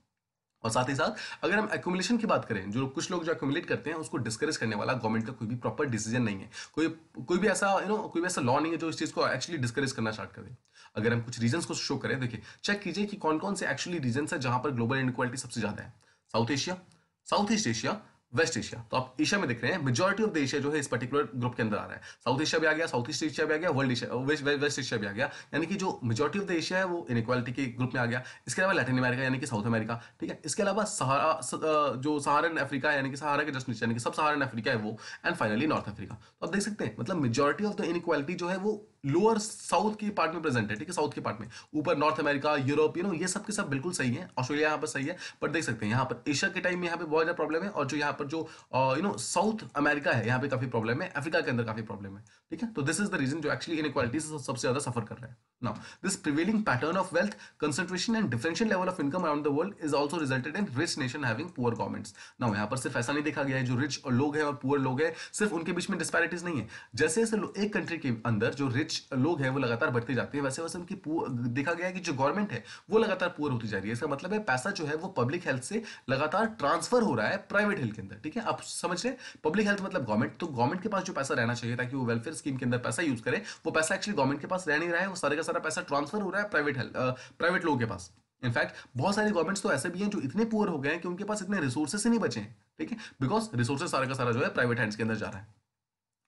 और साथ ही साथ अगर हम एक्यूमुलेशन की बात करें, जो कुछ लोग जो एक्यूमुलेट करते हैं उसको डिस्करेज करने वाला गवर्नमेंट का कोई भी प्रॉपर डिसीजन नहीं है, कोई भी ऐसा कोई भी ऐसा लॉ नहीं है जो इस चीज को एक्चुअली डिस्करेज करना स्टार्ट कर दे। अगर हम कुछ रीजंस को शो करें, देखिए चेक कीजिए कि कौन कौन से एक्चुअली रीजंस है जहां पर ग्लोबल इनइक्वालिटी सबसे ज्यादा है। South Asia, South East Asia, West Asia. तो आप एशिया में देख रहे हैं मेजॉरिटी ऑफ द एशिया जो है इस पर्टिकुलर ग्रुप के अंदर आ रहा है। साउथ एशिया भी आ गया, साउथ ईस्ट एशिया भी आ गया, वर्ल्ड एशिया वेस्ट एशिया भी आ गया, यानी कि जो मेजॉरिटी ऑफ द एशिया है वो इनइक्वालिटी के ग्रुप में आ गया। इसके अलावा लैटिन अमेरिका यानी कि साउथ अमेरिका, ठीक है। इसके अलावा जो सहारन अफ्रीका यानी कि सहारा के जस्ट नीचे यानी कि सब सहारन अफ्रीका है वो, एंड फाइनली नॉर्थ अफ्रीका। तो आप देख सकते हैं मतलब मेजॉरिटी ऑफ द इनइक्वालिटी जो है वो लोअर साउथ की पार्ट में प्रेजेंट है, ठीक है, साउथ के पार्ट में। ऊपर नॉर्थ अमेरिका, यूरोप, ये सब के सब बिल्कुल सही है, ऑस्ट्रेलिया यहाँ पर सही है, बट देख सकते हैं यहाँ पर एशिया के टाइम में यहाँ पे बहुत ज्यादा प्रॉब्लम है, और जो यहाँ पर जो साउथ अमेरिका है यहाँ पे काफी प्रॉब्लम है, अफ्रीका के अंदर काफी प्रॉब्लम है, ठीक है। तो दिस इज द रीजन जो एक्चुअली इनइक्वालिटी से सबसे ज्यादा सफर कर रहा है। Now this prevailing pattern of wealth concentration and differential level of income around the world is also resulted in rich nation having poor governments. Now यहाँ पर सिर्फ ऐसा नहीं देखा गया है जो रिच लोग हैं और पुअर लोग हैं सिर्फ उनके बीच में डिस्पैरिटीज नहीं है। जैसे जैसे एक कंट्री के अंदर जो रिच लोग हैं वो लगातार बढ़ते जाते हैं वैसे वैसे उनकी देखा गया है कि जो गवर्नमेंट है वो लगातार पुअर होती जा रही है। इसका मतलब है पैसा जो है वो पब्लिक हेल्थ से लगातार ट्रांसफर हो रहा है प्राइवेट हेल्थ के अंदर। अंदर, ठीक है। आप समझ रहे हैं, पब्लिक हेल्थ मतलब गवर्नमेंट, तो गवर्नमेंट के पास जो पैसा रहना चाहिए ताकि वो वेलफेयर स्कीम के अंदर पैसा यूज करे, वो पैसा एक्चुअली गवर्नमेंट के पास रह नहीं रहा है, वो सारे का सारा पैसा ट्रांसफर हो रहा है प्राइवेट लोगों के पास। इनफैक्ट बहुत सारी गवर्नमेंट्स तो ऐसे भी हैं जो इतने पुअर हो गए हैं कि उनके पास इतने रिसोर्सेस ही नहीं बचे हैं, ठीक है, बिकॉज रिसोर्सेस सारा का सारा जो है प्राइवेट हैंड्स के अंदर जा रहा है।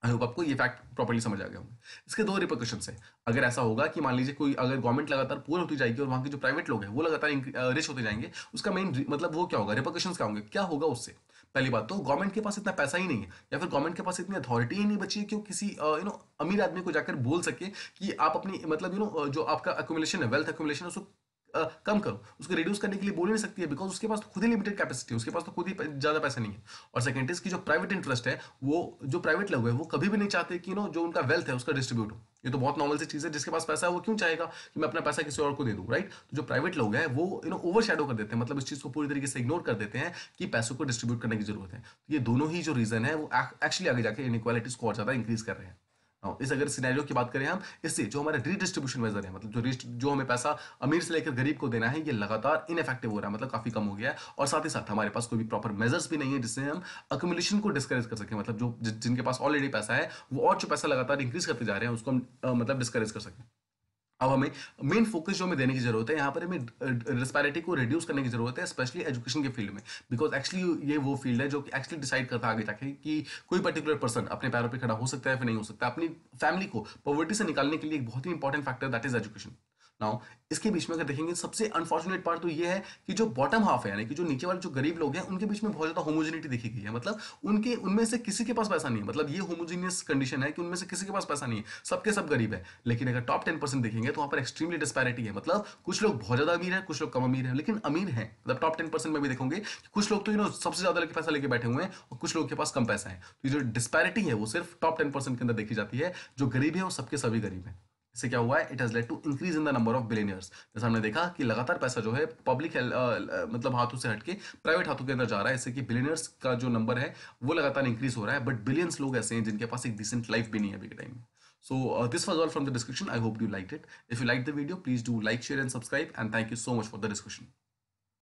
आई होप आपको ये फैक्ट प्रॉपर्ली समझ आ गया होंगे। इसके दो रिपोर्टेशन है। अगर ऐसा होगा कि मान लीजिए कोई, अगर गवर्नमेंट लगातार पुअर होती जाएगी और वहां के जो प्राइवेट लोग हैं वो लगातार रिच होते जाएंगे, उसका मेन मतलब वो क्या होगा, रिपोर्टेशन क्या होंगे, क्या होगा उससे। पहली बात तो गवर्नमेंट के पास इतना पैसा ही नहीं है, या फिर गवर्नमेंट के पास इतनी अथॉरिटी ही नहीं बची है कि वो किसी अमीर आदमी को जाकर बोल सके कि आप अपनी मतलब जो आपका अक्यूमुलेशन है, वेल्थ अक्यूमुलेशन, उसको कम करो, उसको रिड्यूस करने के लिए बोल ही नहीं सकती है, बिकॉज उसके पास तो खुद ही लिमिटेड कैपेसिटी है, उसके पास तो खुद ही ज्यादा पैसा नहीं है। और सेकंड इज की जो प्राइवेट इंटरेस्ट है, वो जो प्राइवेट लोग है वो कभी भी नहीं चाहते कि जो उनका वेल्थ है उसका डिस्ट्रीब्यूट हो। ये तो बहुत नॉर्मल सी चीज है, जिसके पास पैसा है वो क्यों चाहेगा कि मैं अपना पैसा किसी और को दे दूं, राइट। तो जो प्राइवेट लोग हैं वो ओवर शेडो कर देते हैं, मतलब इस चीज को पूरी तरीके से इग्नोर कर देते हैं कि पैसों को डिस्ट्रीब्यूट करने की जरूरत है। तो ये दोनों ही जो रीजन है वो एक्चुअली आगे जाके इनइक्वालिटीज को और ज्यादा इंक्रीज कर रहे हैं। इस अगर सिनेरियो की बात करें हम, इससे जो हमारा रीडिस्ट्रीब्यूशन मेजर है, मतलब जो हमें पैसा अमीर से लेकर गरीब को देना है, ये लगातार इनफेक्टिव हो रहा है, मतलब काफी कम हो गया है। और साथ ही साथ हमारे पास कोई भी प्रॉपर मेजर्स भी नहीं है जिससे हम अक्यूमुलेशन को डिस्करेज कर सकें, मतलब जो जिनके पास ऑलरेडी पैसा है वो और जो पैसा लगातार इंक्रीज करते जा रहे हैं उसको हम मतलब डिस्करेज कर सकें। अब हमें मेन फोकस जो हमें देने की जरूरत है यहाँ पर, हमें डिस्पैरिटी को रिड्यूस करने की जरूरत है, स्पेशली एजुकेशन के फील्ड में, बिकॉज एक्चुअली ये वो फील्ड है जो एक्चुअली डिसाइड करता है आगे जाके कि कोई पर्टिकुलर पर्सन अपने पैरों पे खड़ा हो सकता है फिर नहीं हो सकता। अपनी फैमिली को पॉवर्टी से निकालने के लिए एक बहुत ही important factor that is education. Now इसके बीच में अगर देखेंगे, सबसे अनफॉर्चुनेट पार्ट तो ये है कि जो बॉटम हाफ है, यानी कि जो नीचे वाले जो गरीब लोग हैं, उनके बीच में बहुत ज्यादा होमोजेनिटी देखी गई है, मतलब उनके उनमें से किसी के पास पैसा नहीं है, मतलब ये होमोजीनियस कंडीशन है कि उनमें से किसी के पास पैसा नहीं है, सबके सब गरीब है। लेकिन अगर टॉप 10% देखेंगे तो वहां पर एक्सट्रीमली डिस्पैरिटी है, मतलब कुछ लोग बहुत ज्यादा अमीर है, कुछ लोग कम अमीर है, लेकिन अमीर है, मतलब टॉप 10% में भी देखोगे कि कुछ लोग तो सबसे ज्यादा लेके पैसा लेके बैठे हुए हैं और कुछ लोगों के पास कम पैसा है। तो ये जो डिस्पैरिटी है वो सिर्फ टॉप 10% के अंदर देखी जाती है, जो गरीब है वो सबके सभी गरीब है। इससे क्या हुआ है, it has led to increase in the number of billionaires. जैसे हमने देखा कि लगातार पैसा जो है पब्लिक मतलब हाथों से हटके प्राइवेट हाथों के अंदर जा रहा है, इससे कि बिलियनियर्स का जो नंबर है वो लगातार इंक्रीज हो रहा है, बट बिलियंस लोग ऐसे हैं जिनके पास एक डिसेंट लाइफ भी नहीं है अभी के टाइम में। So this was all from the discussion. I hope you liked it. If you liked the video, please do like, share and subscribe, and thank you so much for the discussion.